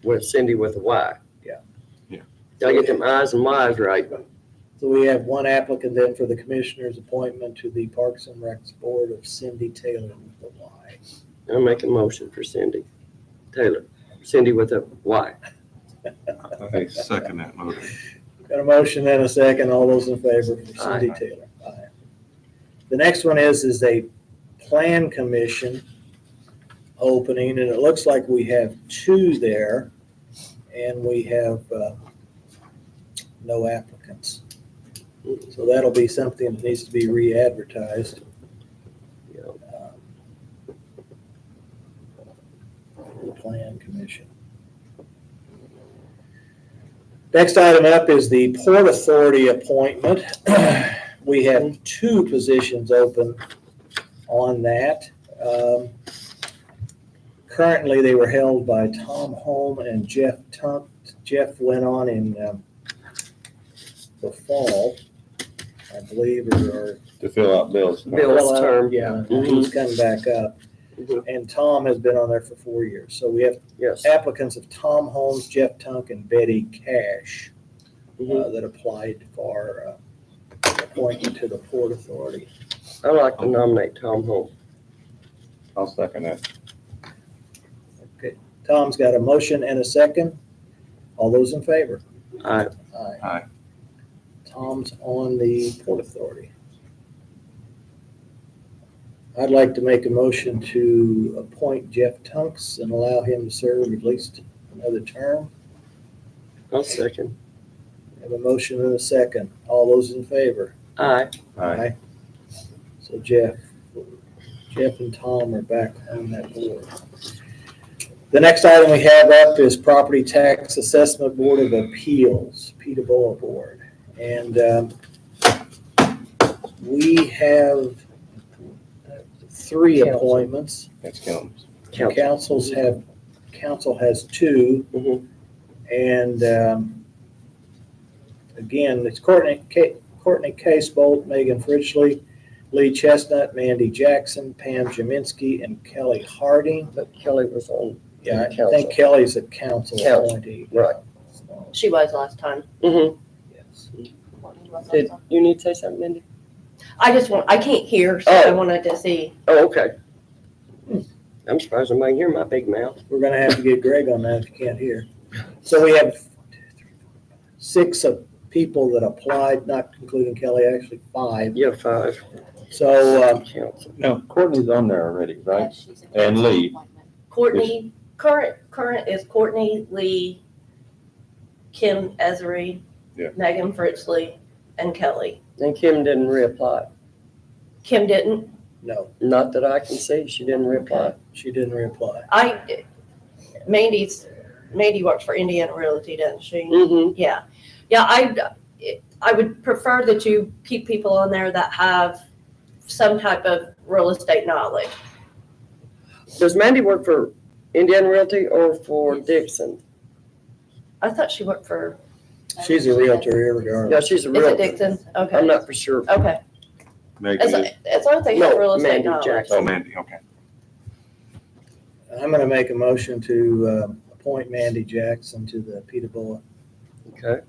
with Cindy with a Y. Yeah. Yeah. Did I get them I's and Y's right? So we have one applicant then for the commissioner's appointment to the Parks and Recs Board of Cindy Taylor with a Y. I'll make a motion for Cindy Taylor. Cindy with a Y. I second that motion. Got a motion and a second. All those in favor for Cindy Aye. Taylor? Aye. The next one is a plan commission opening, and it looks like we have 2 there, and we have no applicants. So that'll be something that needs to be re-advertised. Yeah. The plan commission. Next item up is the Port Authority appointment. We have 2 positions open on that. Currently, they were held by Tom Holm and Jeff Tunk. Jeff went on in the fall, I believe, or To fill out Bill's. term. Bill's term. yeah, Mhm. he's coming back up. Mhm. And Tom has been on there for 4 years. So we have Yes, applicants of Tom Holmes, Jeff Tunk, and Betty Cash. that applied for appointment to the Port Authority. I'd like to nominate Tom Holt. I'll second that. Tom's got a motion and a second. All those in favor? Aye. Aye. Aye. Tom's on the Port Authority. I'd like to make a motion to appoint Jeff Tunks and allow him to serve at least another term. I'll second. Have a motion and a second. All those in favor? Aye. Aye. So Jeff and Tom are back on that board. The next item we have up is Property Tax Assessment Board of Appeals, Peterborough Board. And we have 3 Council. appointments. That's counts. Council has 2. Mhm. And again, it's Courtney Casebolt, Megan Fritchley, Lee Chestnut, Mandy Jackson, Pam Jaminski, and Kelly Harding. But Kelly was on, Yeah, I Council. think Kelly's a council Council. appointee. right. So, She was last time. Mm-hmm. yes. Courtney was Did also. you need to say something, Mindy? I can't hear, so I Oh. wanted to see. Oh, okay. I'm surprised I might hear my big mouth. We're gonna have to get Greg on that if you can't hear. So we have 6 of people that applied, not including Kelly, actually 5. Yeah, 5. So, Council. No, Courtney's on there already, right? Yeah, she's a And council Lee. appointment. Courtney, current is Courtney, Lee, Kim Esery, Yeah. Megan Fritzley, and Kelly. And Kim didn't reapply. Kim didn't. no, Not that I can see, she didn't reapply. she didn't reapply. Mandy works for Indiana Realty, doesn't she? Mm-hmm. Yeah. Yeah, I would prefer that you keep people on there that have some type of real estate knowledge. Does Mandy work for Indiana Realty or for Dixon? I thought she worked for, She's a realtor Yeah, regardless. she's a is it realtor. Dixon? Okay. I'm not for sure. Okay. Megan is. As long as they have No, real estate Mandy knowledge. Jackson. Oh, Mandy, okay. I'm gonna make a motion to appoint Mandy Jackson to the Peterborough. Okay.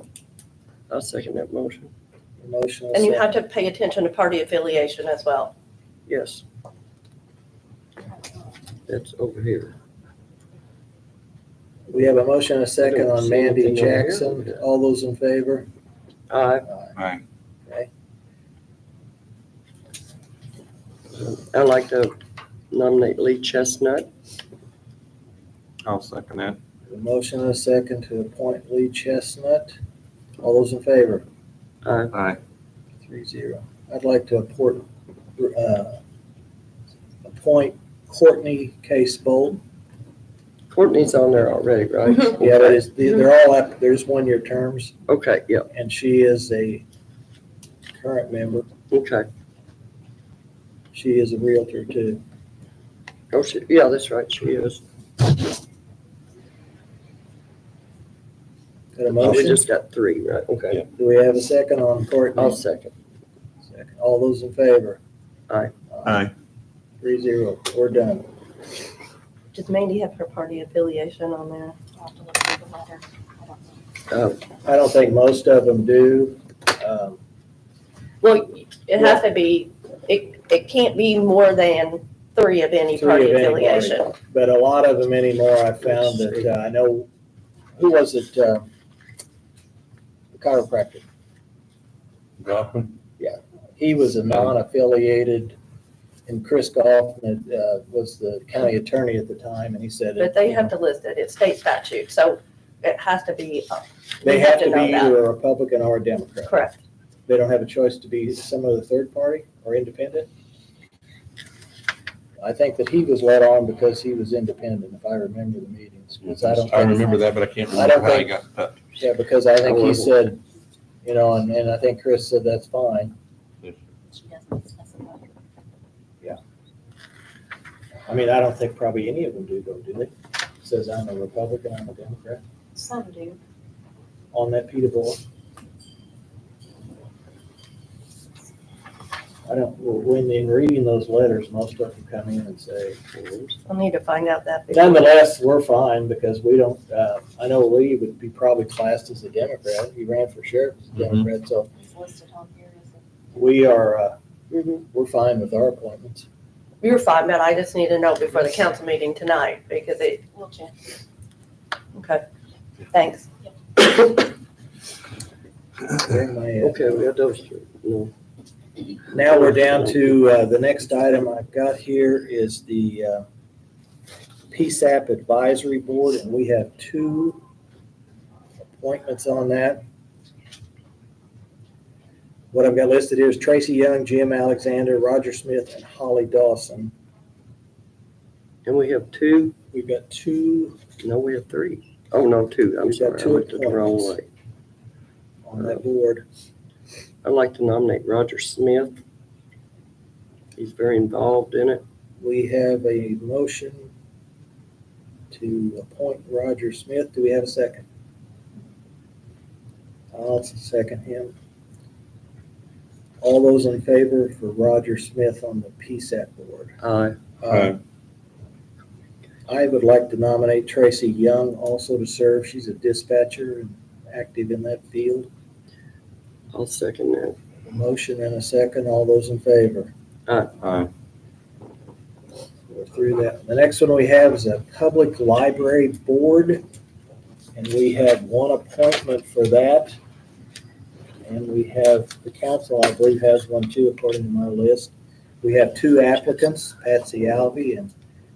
I'll second that motion. Motion. And you have to pay attention to party affiliation as well. Yes. That's over here. We have a motion and a second I don't on see Mandy anything over here. Jackson. All those in favor? Aye. Aye. Okay. I'd like to nominate Lee Chestnut. I'll second that. A motion and a second to appoint Lee Chestnut. All those in favor? Aye. Aye. 3-0. I'd like to appoint Courtney Casebolt. Courtney's on there already, right? Mhm. Yeah, but they're all up, there's 1-year terms, Okay, yeah, and she is a current member. okay. She is a realtor too. Oh, yeah, that's right, she is. Got a Oh, we motion? just got 3, right? Okay. Do we have a second on Courtney? I'll second. Second. All those in favor? Aye. Aye. 3-0. We're done. Does Mandy have her party affiliation on there? I'll have to look through the letter. I don't know. I don't think most of them do. Well, it has to be, it can't be more than 3 of any 3 party of any affiliation. party. But a lot of them anymore, I found that, I know, who was it? The chiropractor. Goffman? He was a non-affiliated, and Chris Goffman was the county attorney at the time, and he said. But they have to list it, it's state statute, so it has to be, They we have to know be that. either a Republican or a Democrat. Correct. They don't have a choice to be some other third party or independent. I think that he was let on because he was independent, if I remember the meetings. 'Cause I don't I think- remember that, but I can't I don't remember how he think- got cut. Yeah, because I think he said, and I think Chris said that's fine. She doesn't specify. I mean, I don't think probably any of them do though, do they? Says I'm a Republican, I'm a Democrat Some do. on that Peterborough. I don't, when in reading those letters, most of them come in and say, I'll need to find out that. before. nonetheless, we're fine because we don't, I know Lee would be probably classed as a Democrat. He ran for sheriff as a Mhm. Democrat, so It's listed on here as a. we are, Mhm. we're fine with our appointments. You're fine, but I just need to know before the council meeting tonight because We'll check. okay, thanks. Okay, we got those two. No. Now we're down to, the next item I've got here is the PSAP Advisory Board, and we have 2 appointments on that. What I've got listed here is Tracy Young, Jim Alexander, Roger Smith, and Holly Dawson. And we have two, We've got 2 no, we have three. Oh, no, two, I'm We've got sorry, I two looked at the wrong appointments. way. on that board. I'd like to nominate Roger Smith. He's very involved in it. We have a motion to appoint Roger Smith. Do we have a second? I'll second him. All those in favor for Roger Smith on the PSAP board? Aye. I would like to nominate Tracy Young also to serve. She's a dispatcher and active in that field. I'll second that. A motion and a second. All those in favor? Aye. We're through that. The next one we have is a public library board, and we have 1 appointment for that. And we have, the council, I believe, has one too, according to my list. We have 2 applicants, Patsy Alvey and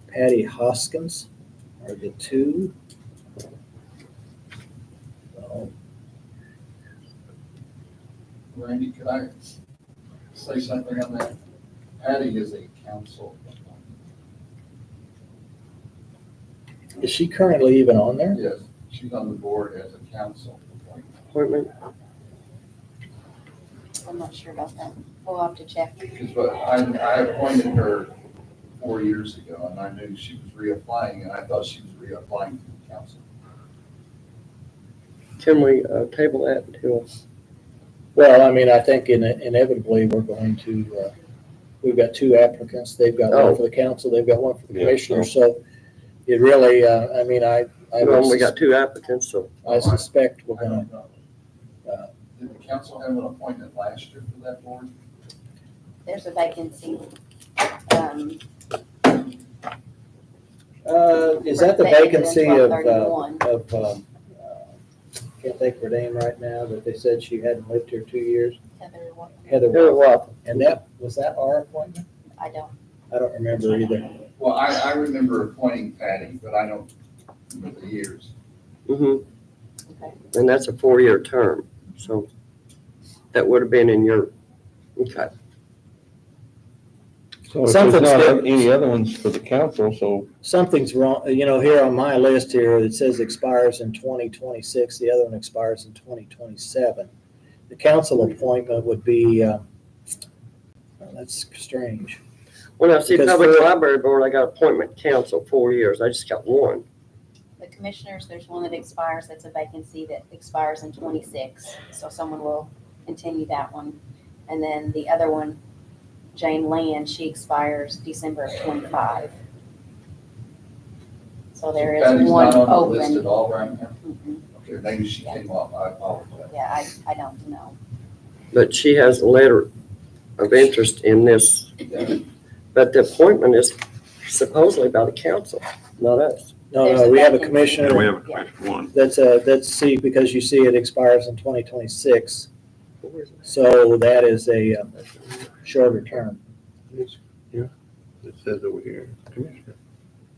Patty Hoskins are the 2. So, Randy, could I say something on that? Patty is a council appointment. is she currently even on there? Yes, she's on the board as a council appointment. Appointment, I'm not sure about that. We'll have to check. Because I appointed her 4 years ago, and I knew she was reapplying, and I thought she was reapplying to the council. can we table that until, Well, I mean, I think inevitably we're going to, we've got 2 applicants. They've got one for the council, they've got one for the Yeah, commissioner. So it really, I mean, I well, we would, got 2 applicants, so I suspect we're I gonna, don't know. Did the council have an appointment last year for that board? There's a vacancy. is that the That ended in vacancy of, 12/31. can't think of her name right now, but they said she hadn't lived here 2 years. Heather, what? Heather Here, Watt. well, And was that our appointment? I don't. I don't remember either. Well, I remember appointing Patty, but I don't remember the years. mhm. Okay. And that's a 4-year term, so that would have been in your, okay. So if there's Something's not different. any other ones for the council, so Something's wrong, here on my list here, it says expires in 2026, the other one expires in 2027. The council appointment would be, well, that's strange. Well, now, see, Because Public for- Library Board, I got appointment council 4 years. I just got 1. The commissioners, there's one that expires, that's a vacancy that expires in 26. So someone will continue that one. And then the other one, Jane Land, she expires December of 25. So there is Patty's one not on the list at open. all right now? Mhm. Okay, maybe she came off, I apologize. Yeah, I don't know. But she has a letter of interest in this. But the appointment is supposedly by the council, not us. No, There's no, a we have a vacancy. commissioner. we have a commissioner one. That's see, because you see it expires in 2026, so that is a shorter term. It says over here, commissioner.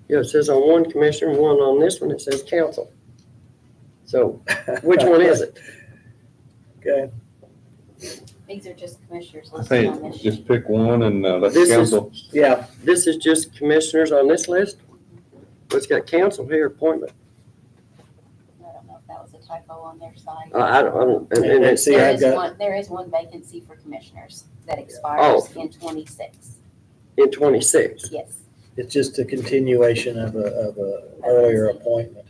Yeah, it says on one commissioner, one on this one, it says council. So which one is it? Okay, These are just commissioners I listed on think this. just pick one and let This the is- council. yeah, This is just commissioners on this list? Well, it's got council here, appointment. I don't know if that was a typo on their side. I don't, and And it's, see, I've got, There is one vacancy for commissioners that expires in 26. in 26. Yes. it's just a continuation of a earlier appointment.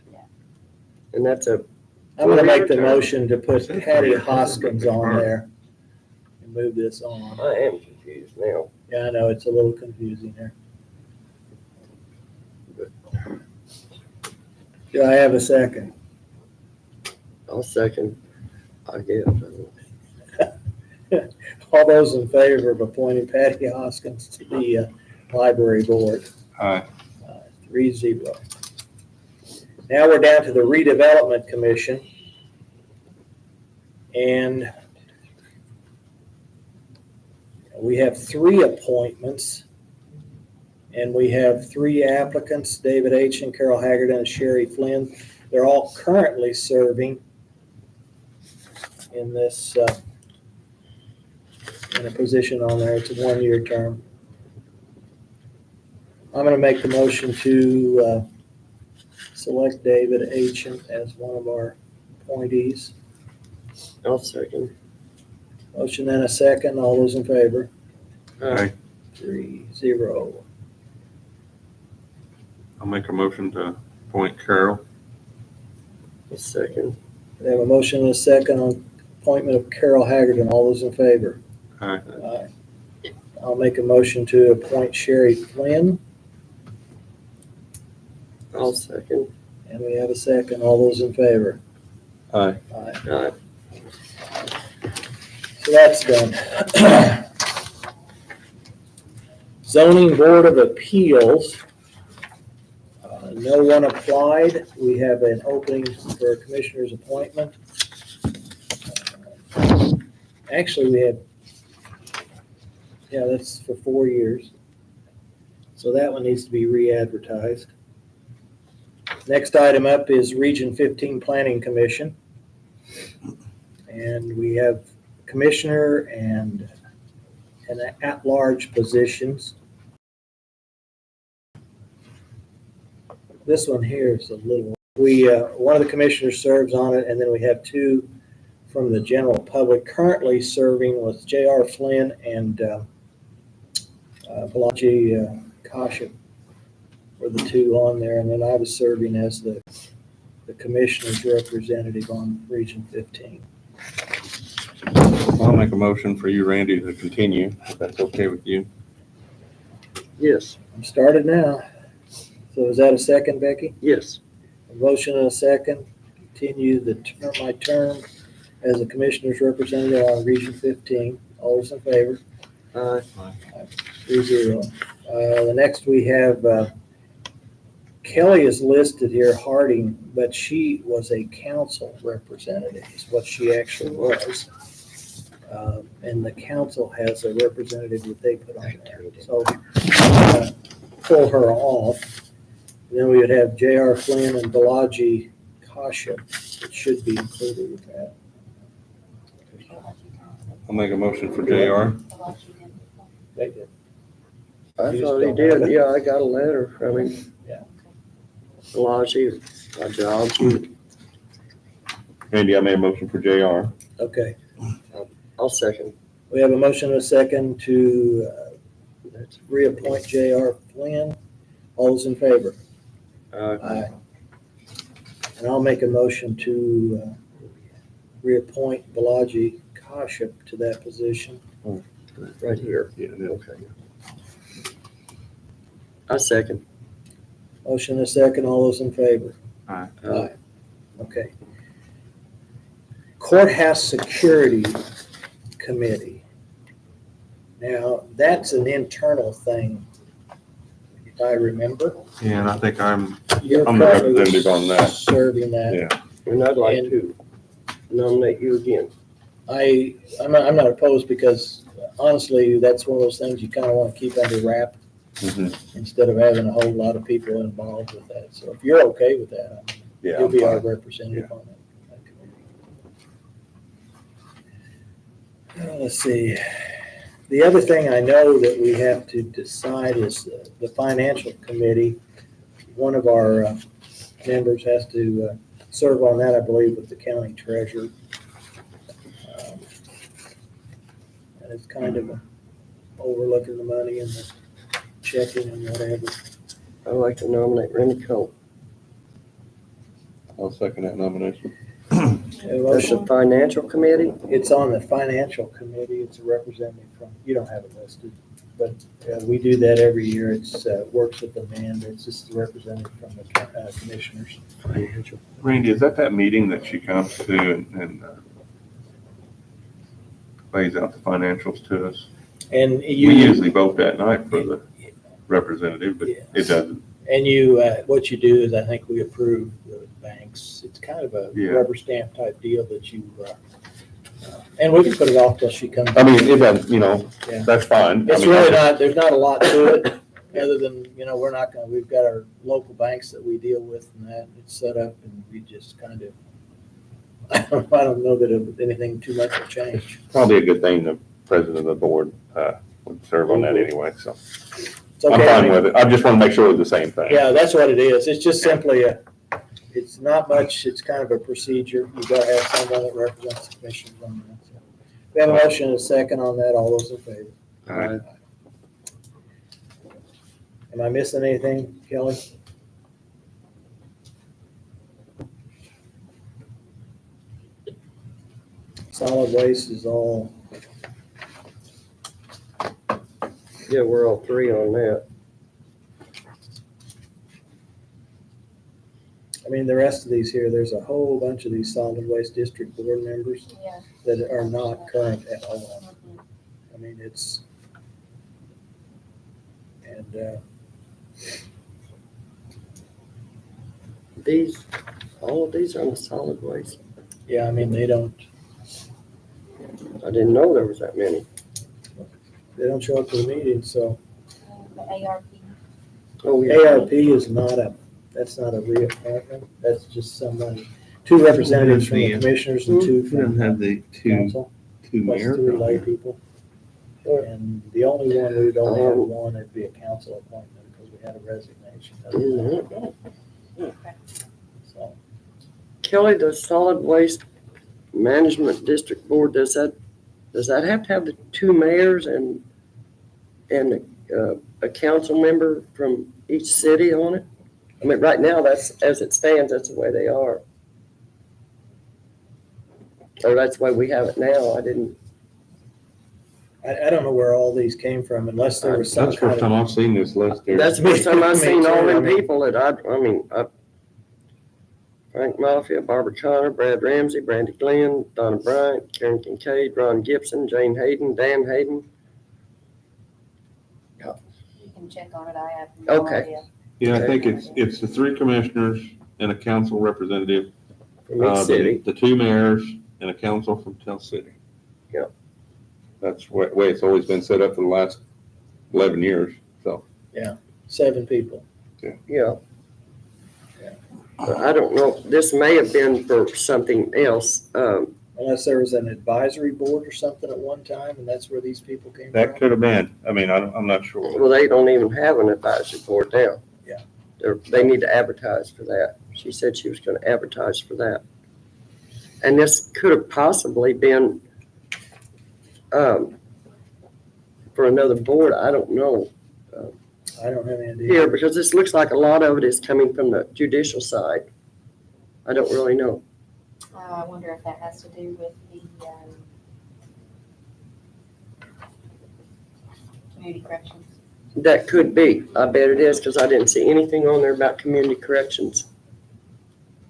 And that's a, I'm gonna make the motion to put Patty Hoskins on there and move this on. I am confused now. Yeah, I know, it's a little confusing there. Do I have a second? I'll second, I guess. All those in favor of appointing Patty Hoskins to the library board? Aye. 3-0. Now we're down to the redevelopment commission. And we have 3 appointments. And we have 3 applicants, David H. and Carol Haggard and Sherry Flynn. They're all currently serving in this, in a position on there. It's a 1-year term. I'm going to make the motion to select David H. as one of our appointees. I'll second. Motion and a second. All those in favor? Aye. 3-0. I'll make a motion to appoint Carol. I'll second. We have a motion and a second on appointment of Carol Haggard. All those in favor? Aye. Aye. I'll make a motion to appoint Sherry Flynn. I'll second. And we have a second. All those in favor? Aye. Aye. So that's done. Zoning Board of Appeals. No one applied. We have an opening for a commissioner's appointment. Actually, we had, yeah, that's for 4 years. So that one needs to be re-advertised. Next item up is Region 15 Planning Commission. And we have commissioner and at-large positions. This one here is a little, one of the commissioners serves on it, and then we have 2 from the general public currently serving with J.R. Flynn and Balaji Kashyap were the 2 on there, and then I was serving as the commissioner's representative on Region 15. I'll make a motion for you, Randy, to continue, if that's okay with you. Yes, I'm started now. So is that a second, Becky? yes. A motion and a second. Continue my term as a commissioner's representative on Region 15. All those in favor? Aye. 3-0. The next we have Kelly is listed here, Harding, but she was a council representative, is what she actually was. And the council has a representative that they put on there. So pull her off. And then we would have J.R. Flynn and Balaji Kashyap, that should be included with that. I'll make a motion for JR. They did. I You thought just he don't did, have it? yeah, I got a letter from him. Yeah. Balaji, my job. Randy, I made a motion for JR. Okay. I'll second. We have a motion and a second to That's, reappoint J.R. Flynn. All those in favor? Aye. And I'll make a motion to reappoint Balaji Kashyap to that position. right here. Yeah, Okay. I second. Motion and a second. All those in favor? Aye. Aye. Okay. Courthouse Security Committee. Now, that's an internal thing, if I remember. Yeah, and I think I'm You're the currently representative on that. serving that. Yeah. And I'd like And- to nominate you again. I'm not opposed because honestly, that's one of those things you kind of want to keep under wrap Mhm. instead of having a whole lot of people involved with that. So if you're okay with that, I mean, Yeah. you'll I'm be our fine. representative on that committee. Let's see. The other thing I know that we have to decide is the financial committee. One of our members has to serve on that, I believe, with the county treasurer. And it's kind of overlooking the money and the checking and whatever. I'd like to nominate Randy Cole. I'll second that nomination. A That's the motion. financial committee? It's on the financial committee. It's a representative from, you don't have it listed, but we do that every year. It's, works with Amanda. It's just a representative from the commissioners. Financial. Randy, is that meeting that she comes to and lays out the financials to us? And We you, usually vote that night for the representative, but it doesn't. and you, what you do is I think we approve the banks. It's kind of a Yeah. rubber stamp type deal that you, and we can put it off till she comes. I mean, it doesn't, Yeah. that's fine. I It's mean, really not, there's not a lot to it, other than, we're not gonna, we've got our local banks that we deal with and that, it's set up, and we just kind of, I don't know that anything too much will change. Probably a good thing the president of the board would serve on that anyway, so It's I'm okay. fine with it. I just want to make sure it's the same thing. Yeah, that's what it is. It's just simply it's not much, it's kind of a procedure. You gotta have someone that represents the commissioners on that. So, we have a motion and a second on that. All those in favor? All right. Am I missing anything, Kelly? Solid waste is all, Yeah, we're all three on that. I mean, the rest of these here, there's a whole bunch of these solid waste district board members Yeah. that are not current at all. I mean, it's, and, These, all of these are on the solid waste. yeah, I mean, they don't I didn't know there was that many. show up to the meeting, so. The ARP. Oh, yeah. ARP is not that's not a reappointment, that's just somebody, two representatives from the commissioners and two from the council, two plus three lay people. And the only one we'd only have one, it'd be a council appointment, because we had a resignation. So, Kelly, the solid waste management district board, does that have to have the two mayors and a council member from each city on it? I mean, right now, that's, as it stands, that's the way they are. Or that's the way we have it now. I don't know where all these came from, unless there was some That's the first kind time of. I've seen this list here. That's the first time I've Me seen all too, I them mean- people that Frank Mafia, Barbara Connor, Brad Ramsey, Brandy Glenn, Donna Bryant, Karen Kincaid, Ron Gibson, Jane Hayden, Dan Hayden. You can check on it. I have no Okay. idea. Yeah, I think it's the three commissioners and a council representative, From each city. the two mayors and a council from Tell City. Yep. That's the way it's always been set up for the last 11 years, so. 7 people. Yeah. But I don't know, this may have been for something else. Unless there was an advisory board or something at one time, and that's where these people came from. That could have been, I mean, I'm not sure. Well, they don't even have an advisory board now. Yeah. They need to advertise for that. She said she was gonna advertise for that. And this could have possibly been, for another board, I don't know. I don't have any idea. Here, because this looks like a lot of it is coming from the judicial side. I don't really know. I wonder if that has to do with the community corrections. That could be. I bet it is, because I didn't see anything on there about community corrections.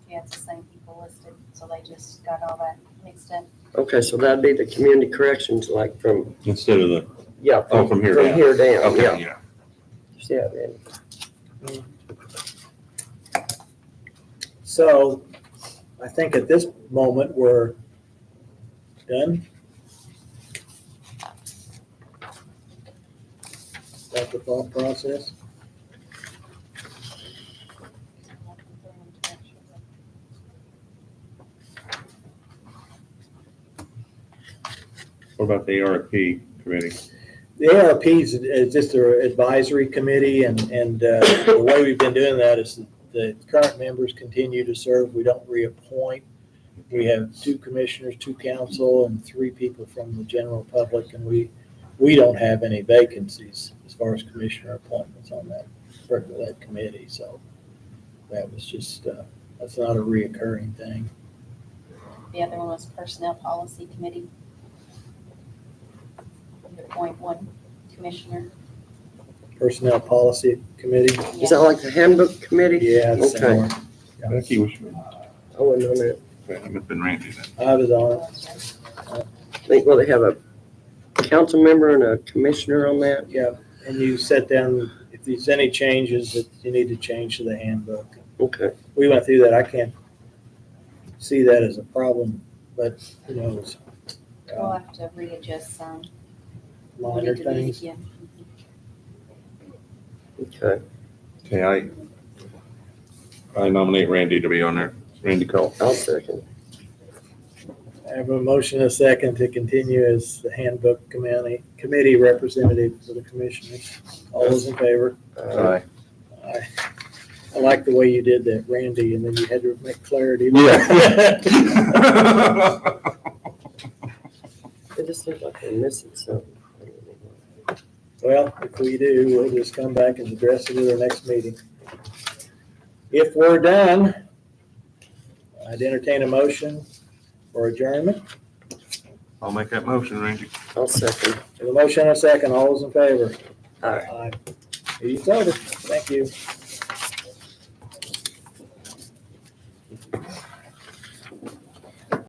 Yeah, it's the same people listed, so they just got all that mixed up. Okay, so that'd be the community corrections, like from, Instead of the, yeah. oh, from here From down. here down, yeah. Okay, yeah. Yeah, then. So, I think at this moment, we're done. That's the thought process. What about the ARP committee? The ARP is just an advisory committee, and the way we've been doing that is the current members continue to serve. We don't reappoint. We have 2 commissioners, 2 council, and 3 people from the general public, and we don't have any vacancies as far as commissioner appointments on that committee, so that was just, that's not a reoccurring thing. The other one was Personnel Policy Committee. You appoint one commissioner. Personnel Policy Committee. Is that like the handbook committee? Yeah, it's Okay. similar. Becky was, I wasn't on that. it's been Randy then. I was on it. I think, well, they have a council member and a commissioner on that. Yeah, and you set down, if there's any changes that you need to change to the handbook. Okay. We went through that. I can't see that as a problem, but who knows? We'll have to readjust some. We'll Minor need to meet things. again. Okay. Okay, I nominate Randy to be on there. Randy Cole. I'll second. I have a motion and a second to continue as the handbook committee representative for the commissioners. All those in favor? Uh, Aye. I like the way you did that, Randy, and then you had to make clarity. Yeah. It just seems like they're missing something. Well, if we do, we'll just come back and address it at our next meeting. If we're done, I'd entertain a motion for adjournment. I'll make that motion, Randy. I'll second. Have a motion and a second. All those in favor? Aye. Aye. Meeting's over. Thank you.